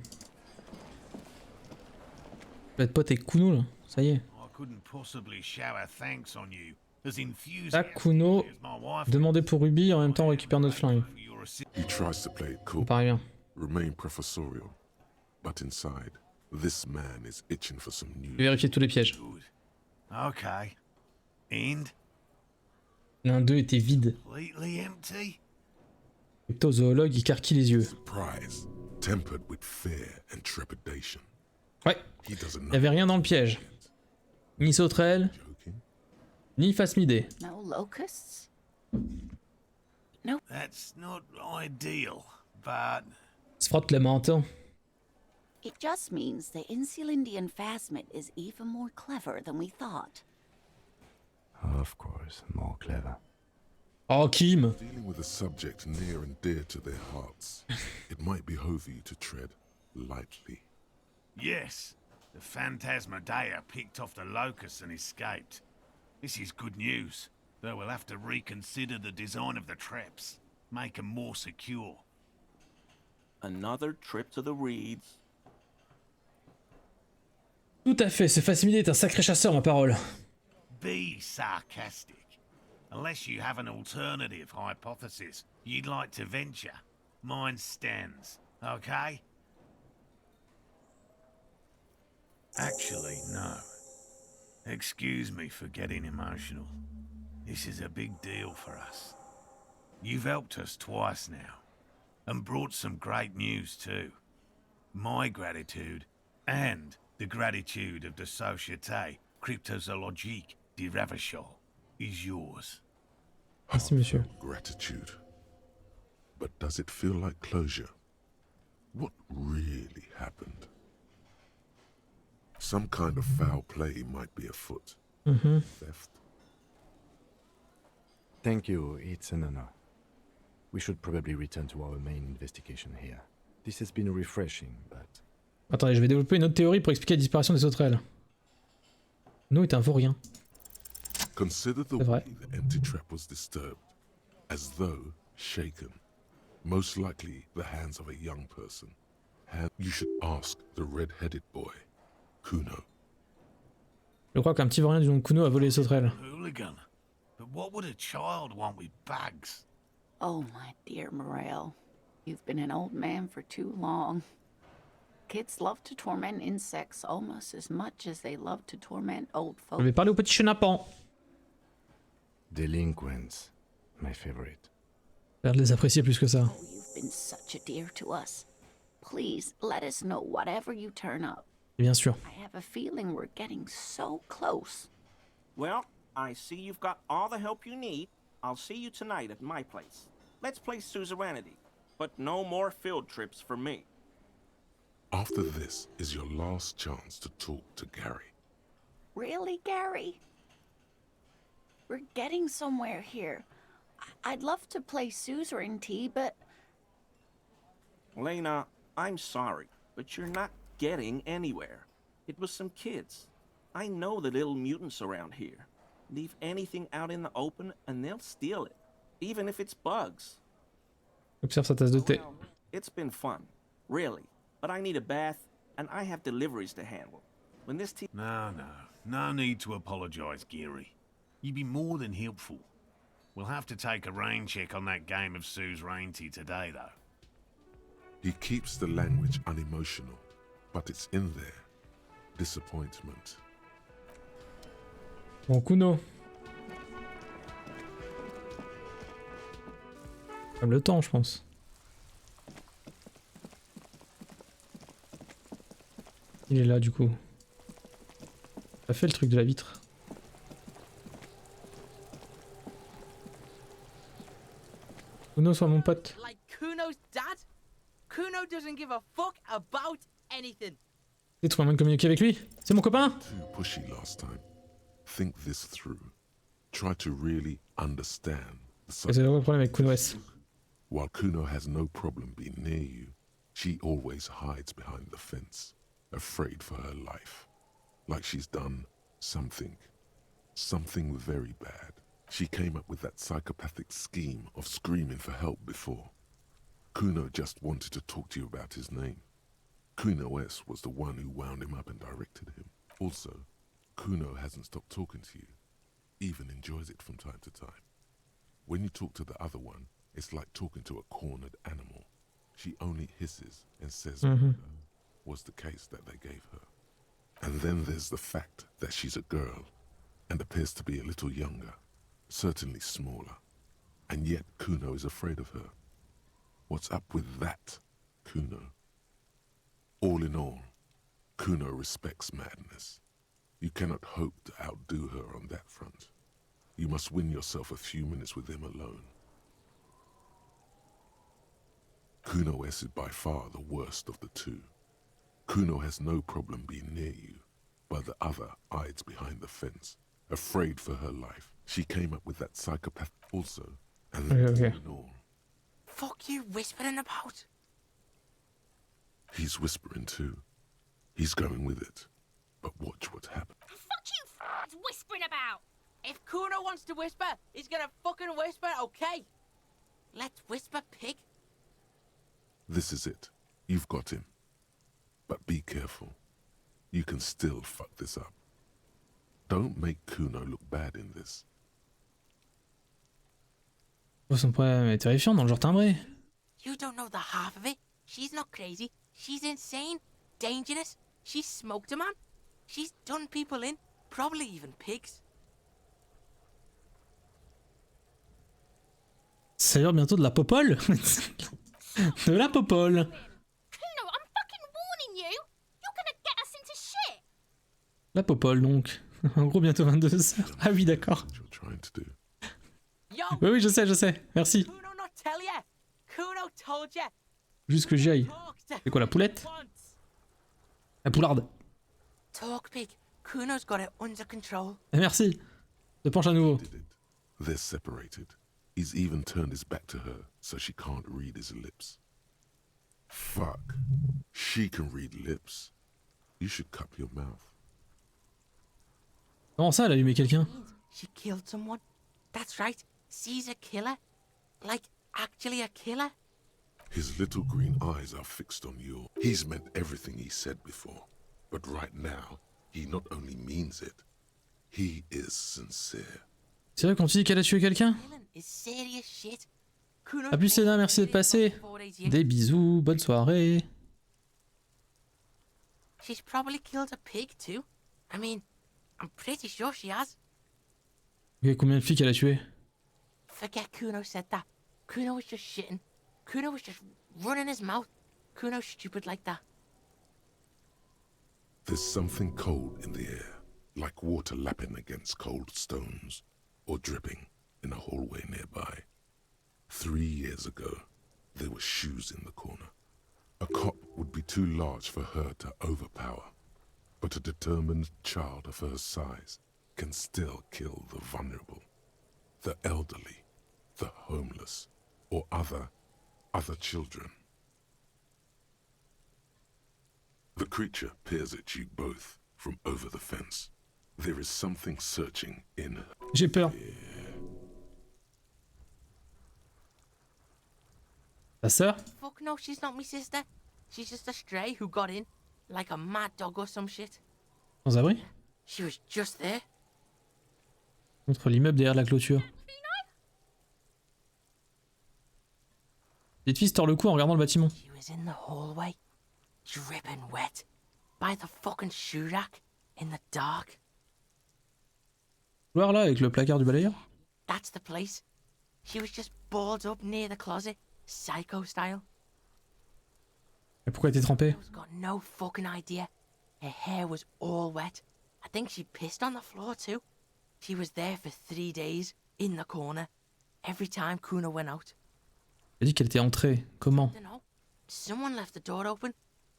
Je vais être pote avec Kuno là. Ça y est. Tac, Kuno. Demander pour Ruby et en même temps récupère notre flingue. Ça me paraît bien. Remain professorial, but inside, this man is itching for some news. Je vais vérifier tous les pièges. Okay. And? L'un d'eux était vide. Completely empty? Le ptozoologue écarquille les yeux. Surprise, tempered with fear and trepidation. Ouais. Il n'y avait rien dans le piège. Ni sauterelle, ni phasmidée. No locusts? No. That's not ideal, but... Se frotte les mentons. It just means the Insulindian phasmid is even more clever than we thought. Of course, more clever. Oh, Kim! Dealing with a subject near and dear to their hearts, it might behove you to tread lightly. Yes, the Phantasmadeia picked off the locusts and escaped. This is good news, though we'll have to reconsider the design of the traps, make them more secure. Another trip to the reeds. Tout à fait, ce Phasmidé est un sacré chasseur, ma parole. Be sarcastic. Unless you have an alternative hypothesis you'd like to venture, mine stands, okay? Actually, no. Excuse me for getting emotional. This is a big deal for us. You've helped us twice now, and brought some great news too. My gratitude, and the gratitude of the Société Cryptozoologique de Ravachol, is yours. Merci, monsieur. Gratitude. But does it feel like closure? What really happened? Some kind of foul play might be afoot. Theft. Thank you, it's an honor. We should probably return to our main investigation here. This has been refreshing, but... Attendez, je vais développer une autre théorie pour expliquer la disparition des sauterelles. No est un vaurien. Consider the way the empty trap was disturbed, as though shaken. Most likely the hands of a young person. You should ask the red-headed boy, Kuno. Je crois qu'un petit vaurien du nom de Kuno a volé les sauterelles. Hooligan. But what would a child want with bags? Oh, my dear Morel. You've been an old man for too long. Kids love to torment insects almost as much as they love to torment old Je folks. vais parler au petit chenapan. Delinquents, my favorite. J'ai l'air de les apprécier plus que ça. Oh, you've been such a dear to us. Please let us know whatever you turn up. Et bien sûr. I have a feeling we're getting so close. Well, I see you've got all the help you need. I'll see you tonight at my place. Let's play suzerainty, but no more field trips for me. After this is your last chance to talk to Gary. Really, Gary? We're getting somewhere here. I'd love to play suzerainty, but... Lena, I'm sorry, but you're not getting anywhere. It was some kids. I know the little mutants around here. Leave anything out in the open and they'll steal it, even if it's bugs. Observe sa tasse de thé. Well, it's been fun, really. But I need a bath, and I have deliveries to handle. When this team... No need to apologise, Geary. You'd be more than helpful. We'll have to take a rain check on that game of suzerainty today, though. He keeps the language unemotional, but it's in there. Disappointment. Bon, Kuno. Comme le temps, je pense. Il est là, du coup. Il a fait le truc de la vitre. Kuno, sois mon pote. Like Kuno's dad? Kuno doesn't give a fuck about anything. Tu trouves un moyen de communiquer avec lui? C'est mon copain? Too pushy last time. Think this through. Try to really understand the C'est le problème avec Kuno S. While Kuno has no problem being near you, she always hides behind the fence, afraid for her life. Like she's done something very bad. She came up with that psychopathic scheme of screaming for help before. Kuno just wanted to talk to you about his name. Kuno S was the one who wound him up and directed him. Also, Kuno hasn't stopped talking to you, even enjoys it from time to time. When you talk to the other one, it's like talking to a cornered animal. She only hisses and says was the case that they gave her. And then there's the fact that she's a girl and appears to be a little younger, certainly smaller. And yet Kuno is afraid of her. What's up with that, Kuno? All in all, Kuno respects madness. You cannot hope to outdo her on that front. You must win yourself a few minutes with him alone. Kuno S is by far the worst of the two. Kuno has no problem being near you, but the other hides behind the fence, afraid for her life. She came up with that psychopath also, and Okay. all in all, Fuck you whispering about? he's whispering too. He's going with it. But watch what happens. Fuck you f***ing whispering about? If Kuno wants to whisper, he's gonna fucking whisper, okay? Let's whisper, pig. This is it. You've got him. But be careful. You can still fuck this up. Don't make Kuno look bad in this. Oh, son problème est terrifiant dans le genre timbré. You don't know the half of it. She's not crazy. She's insane. Dangerous. She's smoked a man. She's done people in. Probably even pigs. C'est l'heure bientôt de la popole. De la popole. Kuno, I'm fucking warning you. You're gonna get us into shit. La popole donc. En gros bientôt 22h. Ah oui d'accord. Yo. Oui je sais. Merci. Kuno not tell ya. Kuno told ya. Juste que j'y aille. C'est quoi la poulette? La poularde. Talk, pig. Kuno's got it under control. Merci. Se penche à nouveau. They're separated. He's even turned his back to her so she can't read his lips. Fuck. She can read lips. You should cup your mouth. Comment ça elle a allumé quelqu'un? She killed someone. That's right. She's a killer. Like, actually a killer. His little green eyes are fixed on you. He's meant everything he said before. But right now, he not only means it, He is sincere. C'est vrai qu'on te dit qu'elle a tué quelqu'un? A plus Sénat, merci d'être passé. Des bisous, bonne soirée. She's probably killed a pig too. I mean, I'm pretty sure she has. Ok, combien de filles qu'elle a tué? Forget Kuno said that. Kuno was just shitting. Kuno was just running his mouth. Kuno's stupid like that. There's something cold in the air, like water lapping against cold stones, or dripping in a hallway nearby. 3 years ago, there were shoes in the corner. A cop would be too large for her to overpower, but a determined child of her size can still kill the vulnerable, the elderly, the homeless, or other children. The creature peers at you both from over the fence. There is something searching in her. J'ai peur. Ta sœur? Fuck no, she's not my sister. She's just a stray who got in, like a mad dog or some shit. Sans abri? She was just there. Contre l'immeuble derrière la clôture. Petite fille se tord le cou en regardant le bâtiment. She was in the hallway, dripping wet, by the fucking shoe rack, in the dark. Voir là avec le placard du balayeur? That's the place. She was just balled up near the closet, psycho style. Et pourquoi elle était trempée? She's got no fucking idea. Her hair was all wet. I think she pissed on the floor too. She was there for 3 days, in the corner, every time Kuno went out. Elle dit qu'elle était entrée. Comment? I don't know. Someone left the door open.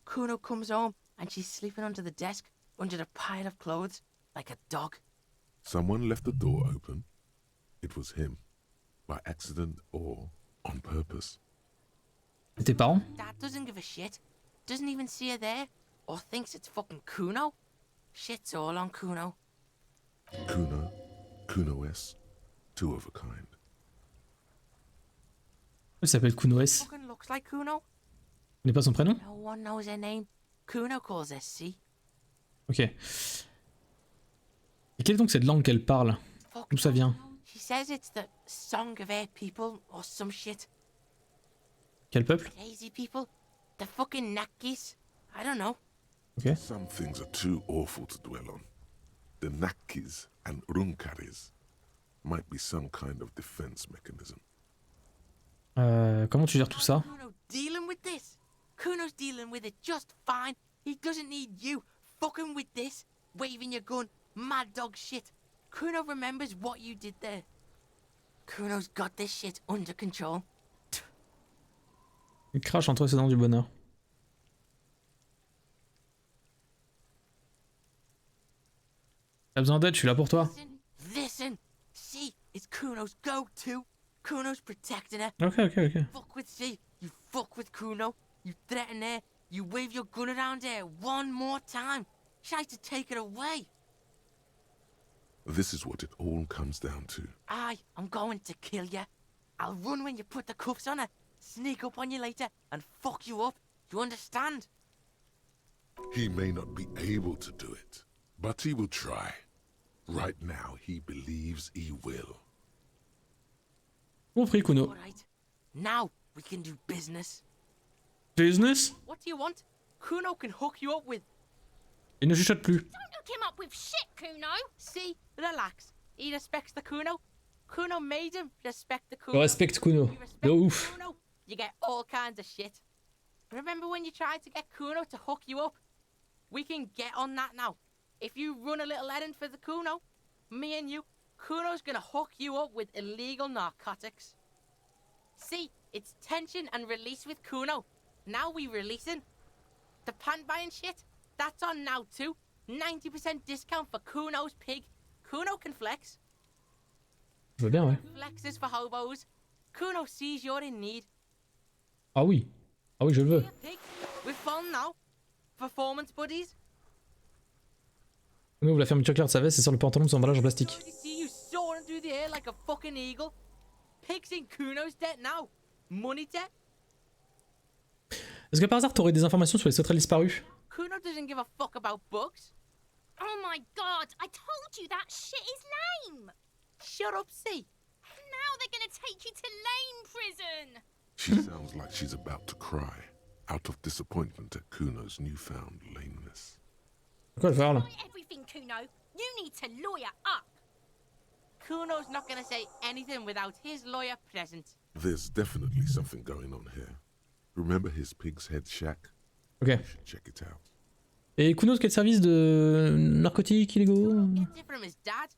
Kuno comes home and she's sleeping under the desk, under a pile of clothes, like a dog. Someone left the door open. It was him, by accident or on purpose. Et tes parents? Dad doesn't give a shit. Doesn't even see her there, or thinks it's fucking Kuno. Shit's all on Kuno. Kuno, Kuno-S, two of a kind. Elle s'appelle Kuno S. Fucking looks like Kuno. Ce n'est pas son prénom? No one knows her name. Kuno calls her C. Ok. Et quelle est donc cette langue qu'elle parle? D'où ça vient? She says it's the song of her people or some shit. Quel peuple? Lazy people. The fucking Nakis. I don't know. Okay. Some things are too awful to dwell on. The Nakis and Runkaris might be some kind of defense mechanism. Comment tu gères tout ça? Kuno dealing with this. Kuno's dealing with it just fine. He doesn't need you fucking with this, waving your gun, mad dog shit. Kuno remembers what you did there. Kuno's got this shit under control. Il crache entre ses dents du bonheur. T'as besoin d'aide, je suis là pour toi. Listen. See, it's Kuno's go-to. Kuno's protecting her. Ok. Fuck with C. You fuck with Kuno. You threaten her. You wave your gun around her one more time. Try to take it away. This is what it all comes down to. I'm going to kill you. I'll run when you put the cuffs on her, sneak up on you later, and fuck you up. You understand? He may not be able to do it, but he will try. Right now, he believes he will. Compris, Kuno. Alright. Now we can do business. Business? What do you want? Kuno can hook you up with... Il ne chuchote plus. Don't hook him up with shit, Kuno. See? Relax. He respects the Kuno. Kuno made him respect the Je Kuno. respecte Kuno. You respect De ouf. Kuno, you get all kinds of shit. Remember when you tried to get Kuno to hook you up? We can get on that now. If you run a little errand for the Kuno, me and you, Kuno's gonna hook you up with illegal narcotics. See, it's tension and release with Kuno. Now we releasing. The pant buying shit, that's on now too. 90% discount for Kuno's pig. Kuno can flex. Je veux bien, ouais. Flexes for hobos. Kuno sees you're in need. Ah oui. Ah oui, je le veux. Pig, we're fun now. Performance buddies. Kuno ouvre la fermeture claire de sa veste et sort le pantalon de son emballage en plastique. See you soaring through the air like a fucking eagle. Pig's in Kuno's debt now. Money debt. Est-ce que par hasard t'aurais des informations sur les sauterelles disparues? Kuno doesn't give a fuck about bugs. Oh my god, I told you that shit is lame! Shut up, see? Now they're gonna take you to lame prison! She sounds like she's about to cry, out of disappointment at Kuno's newfound lameness. Pourquoi elle parle? Everything, Kuno. You need to lawyer up. Kuno's not gonna say anything without his lawyer present. There's definitely something going on here. Remember his pig's head shack? Ok. You should check it out. Et Kuno, quel service de narcotiques illégaux? Gets it from his dad.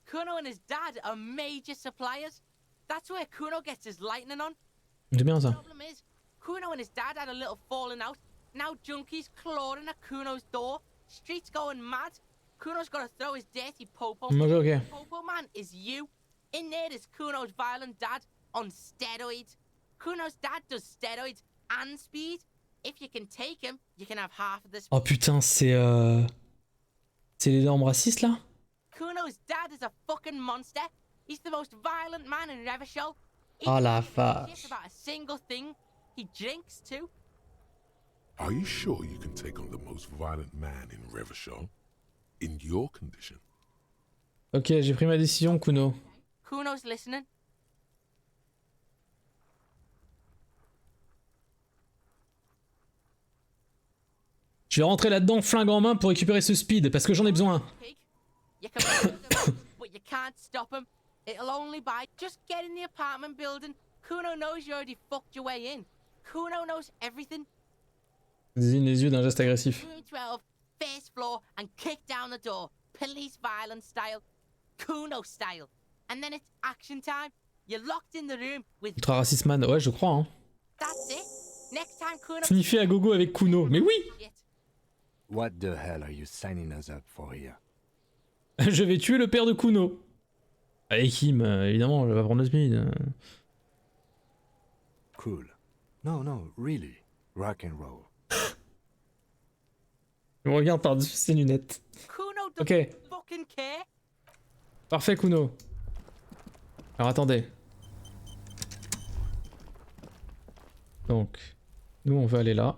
Kuno and his dad are major suppliers. That's where Kuno gets his lightning on. C'est bien ça. The problem is, Kuno and his dad had a little falling out. Now junkies clawing at Kuno's door. Streets going mad. Kuno's got to throw his dirty popo. Okay. Popo man is you. In there is Kuno's violent dad on steroids. Kuno's dad does steroids and speed. If you can take him, you can have half of this. Oh putain, c'est les normes racistes là? Kuno's dad is a fucking monster. He's the most violent man in Revachol. Oh la He vache. cares about a single thing. He drinks too. Are you sure you can take on the most violent man in Revachol? In your condition? Ok, j'ai pris ma décision, Kuno. Kuno's listening. Je vais rentrer là-dedans, flingue en main, pour récupérer ce speed, parce que j'en ai besoin. You can murder him, but you can't stop him. It'll only buy. Just get in the apartment building. Kuno knows you already fucked your way in. Kuno knows everything. Désigne les yeux d'un geste agressif. Room 12, first floor, and kick down the door. Police violence style. Kuno style. And then it's action time. You're locked in the room with... Ultra raciste man, ouais, je crois. Hein. That's it. Next time Kuno... Signifié à gogo avec Kuno, mais oui. What the hell are you signing us up for here? Je vais tuer le père de Kuno. Allez Kim, évidemment, je vais prendre le speed. Cool. No, really. Rock and roll. Je me regarde par-dessus ses lunettes. Kuno Ok. doesn't fucking care. Parfait Kuno. Alors attendez. Donc, nous on va aller là.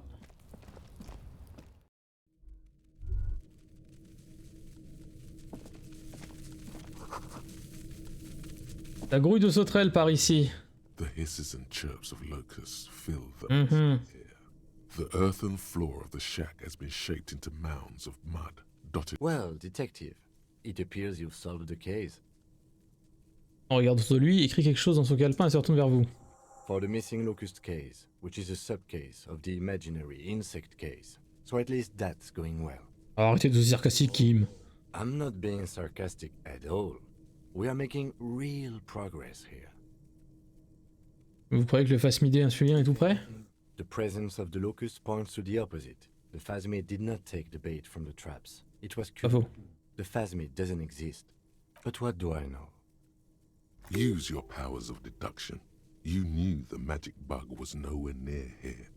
La grouille de sauterelles par ici. The hisses and chirps of locusts fill the Mhm. air. The earthen floor of the shack has been shaped into mounds of mud, dotted. Well, detective, it appears you've solved the case. On regarde autour de lui, écrit quelque chose dans son calepin et se retourne vers vous. For the missing locust case, which is a subcase of the imaginary insect case. So at least that's going well. Alors arrêtez de vous sarcastique Kim. I'm not being sarcastic at all. We are making real progress here. Vous croyez que le phasmidé insulien est tout prêt? The presence of the locust points to the opposite. The phasmid did not take the bait from the traps. It was Pas faux. The phasmid doesn't exist. But what do I know? Use your powers of deduction. You knew the magic bug was nowhere near here.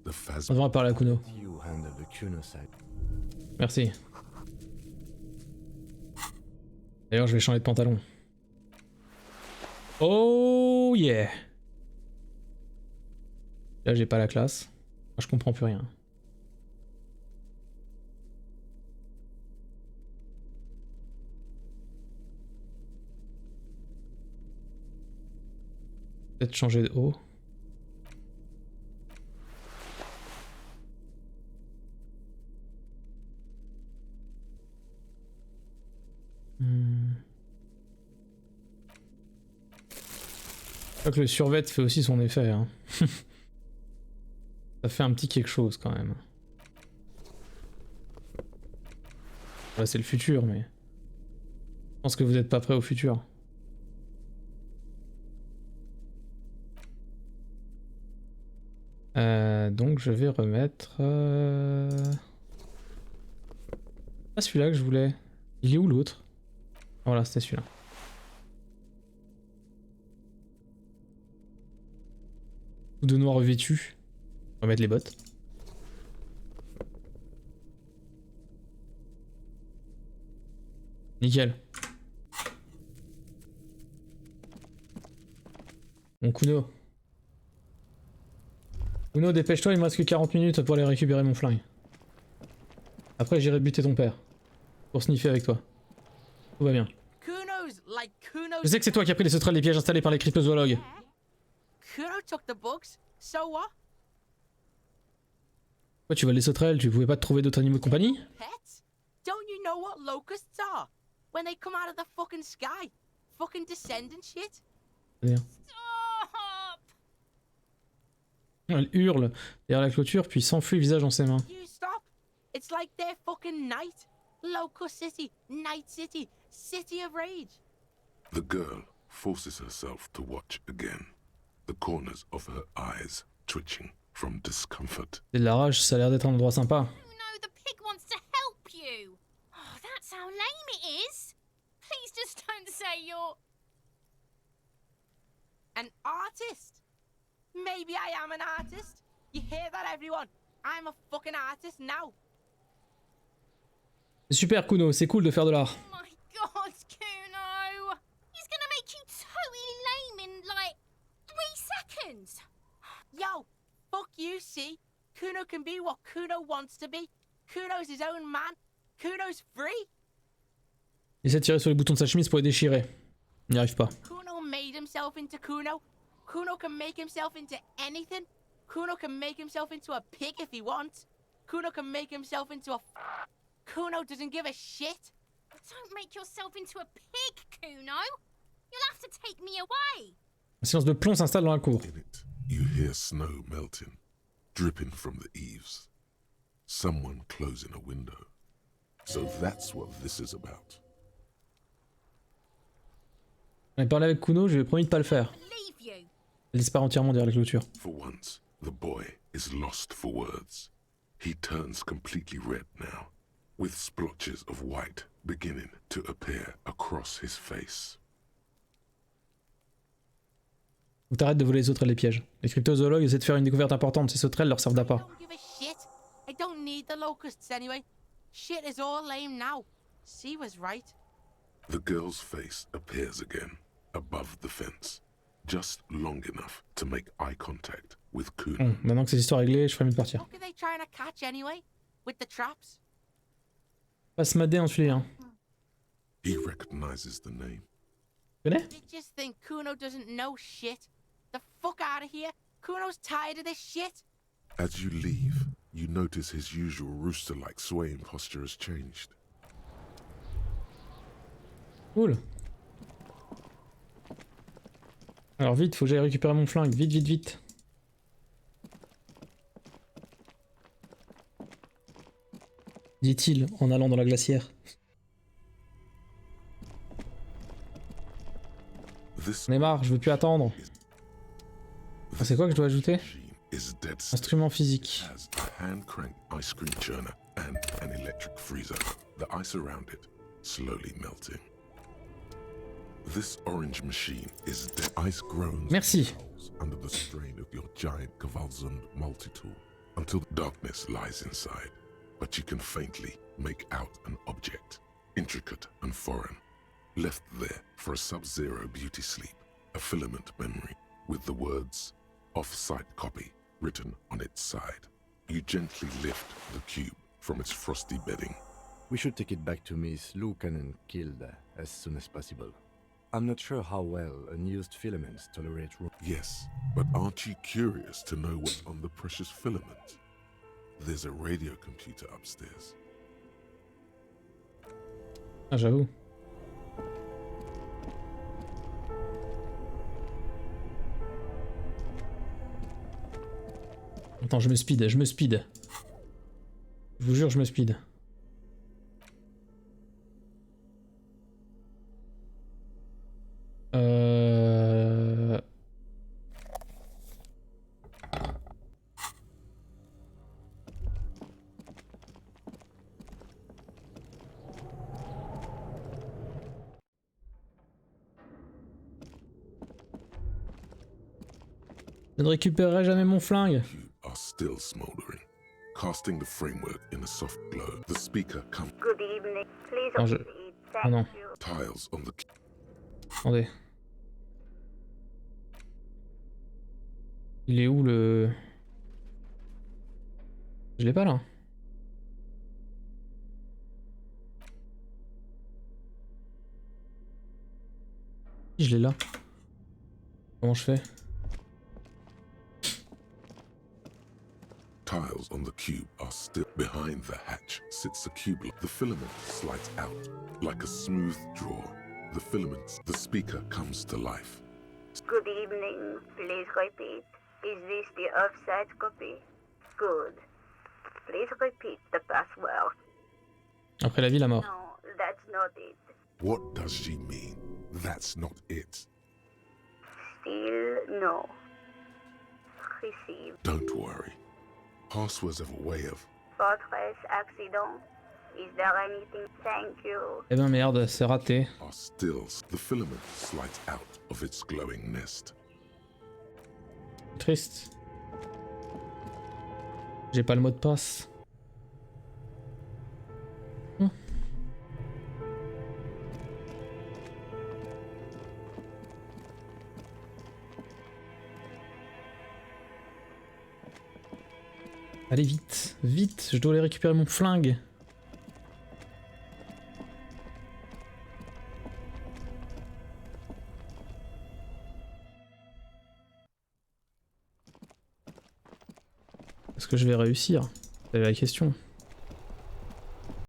The On phasm. devrait parler à Kuno. You handle the Kuno side. Merci. D'ailleurs, je vais changer de pantalon. Oh yeah! Là, j'ai pas la classe. Moi, je comprends plus rien. Peut-être changer de haut. Je crois que le survêt fait aussi son effet. Hein. Ça fait un petit quelque chose quand même. Là c'est le futur, mais... Je pense que vous n'êtes pas prêts au futur. Donc je vais remettre... Pas celui-là que je voulais. Il est où l'autre? Voilà, c'était celui-là. Tout de noir revêtu. On va mettre les bottes. Nickel. Bon, Kuno. Kuno, dépêche-toi, il me reste que 40 minutes pour aller récupérer mon flingue. Après, j'irai buter ton père. pour sniffer avec toi. Tout va bien. Kuno's like Kuno's. Je sais que c'est toi qui as pris les sauterelles des pièges installés par les cryptozoologues. Kuno took the bugs. So what? Quoi, tu voles les sauterelles, tu pouvais pas te trouver d'autres animaux de compagnie? Pets? Don't you know what locusts are? When they come out of the fucking sky. Fucking descend and shit. Bien. Elle hurle derrière la clôture puis s'enfuit le visage dans ses mains. You stop. It's like their fucking night. Locust City, Night City, City of Rage. The girl forces herself to watch again, the corners of her eyes twitching from discomfort. C'est de la rage, ça a l'air d'être un endroit sympa. No, the pig wants to help you. Oh, that's how lame it is. Please just don't say you're an artist. Maybe I am an artist. You hear that, everyone? I'm a fucking artist now. C'est super, Kuno, c'est cool de faire de l'art. Oh my god, Kuno! He's gonna make you totally lame in like 3 seconds. Yo, fuck you, see? Kuno can be what Kuno wants to be. Kuno's his own man. Kuno's free. Il essaie de tirer sur les boutons de sa chemise pour les déchirer. Il n'y arrive pas. Kuno made himself into Kuno. Kuno can make himself into anything. Kuno can make himself into a pig if he wants. Kuno can make himself into a... Kuno doesn't give a shit. Don't make yourself into a pig, Kuno. You'll have to take me away. Un silence de plomb s'installe dans la cour. In it, you hear snow melting, dripping from the eaves. Someone closing a window. So that's what this is about. On a parlé avec Kuno, je lui ai promis de pas le faire. Elle disparaît entièrement derrière la clôture. For once, the boy is lost for words. He turns completely red now, with splotches of white beginning to appear across his face. Faut que t'arrêtes de voler les sauterelles des pièges. Les cryptozoologues essaient de faire une découverte importante, ces sauterelles leur servent d'appât. Give a shit. I don't need the locusts anyway. Shit is all lame now. C was right. The girl's face appears again, above the fence, just long enough to make eye contact with Kuno. Bon, maintenant que cette histoire est réglée, je ferai mieux de partir. What are they trying to catch anyway? With the traps? Pas se mader ensuite, hein. He recognizes the name. Tu connais? They just think Kuno doesn't know shit. The fuck out of here. Kuno's tired of this shit. As you leave, you notice his usual rooster-like swaying posture has changed. Cool. Alors vite, faut que j'aille récupérer mon flingue. Vite, vite, vite. Dit-il en allant dans la glacière. On est marre, je veux plus attendre. Ah, c'est quoi que je dois ajouter? Instrument physique. Hand-crank ice cream churner and an electric freezer. The ice around it slowly melting. This orange machine is dead. Ice groans Merci. under the strain of your giant Kvalsund multi-tool until darkness lies inside. But you can faintly make out an object, intricate and foreign, left there for a sub-zero beauty sleep, a filament memory with the words off-site copy written on its side. You gently lift the cube from its frosty bedding. We should take it back to Miss Lukanen killed as soon as possible. I'm not sure how well unused filaments tolerate room. Yes, but aren't you curious to know what's on the precious filament? There's a radio computer upstairs. Ah, j'avoue. Attends, je me speed, je me speed. Je vous jure, je me speed. Je ne récupérerai jamais mon flingue. Are still smoldering, casting the framework in a soft glow. The speaker comes. Good evening. Please Non, je... Ah non. Tiles on the. Attendez. Il est où le... Je l'ai pas là. Je l'ai là. Comment je fais? Tiles on the cube are still behind the hatch. Sits a cube. The filament slides out like a smooth draw. The filaments. The speaker comes to life. Good evening. Please repeat. Is this the offset copy? Good. Please repeat the password. Après la vie, la mort. No, that's not it. What does she mean? That's not it. Still no. Receive. Don't worry. Passwords have a way of... Fortress accident. Is there anything? Thank you. Eh ben merde, c'est raté. Are stills. The filament slides out of its glowing nest. Triste. J'ai pas le mot de passe. Allez vite, vite, je dois aller récupérer mon flingue. Est-ce que je vais réussir? C'est la question.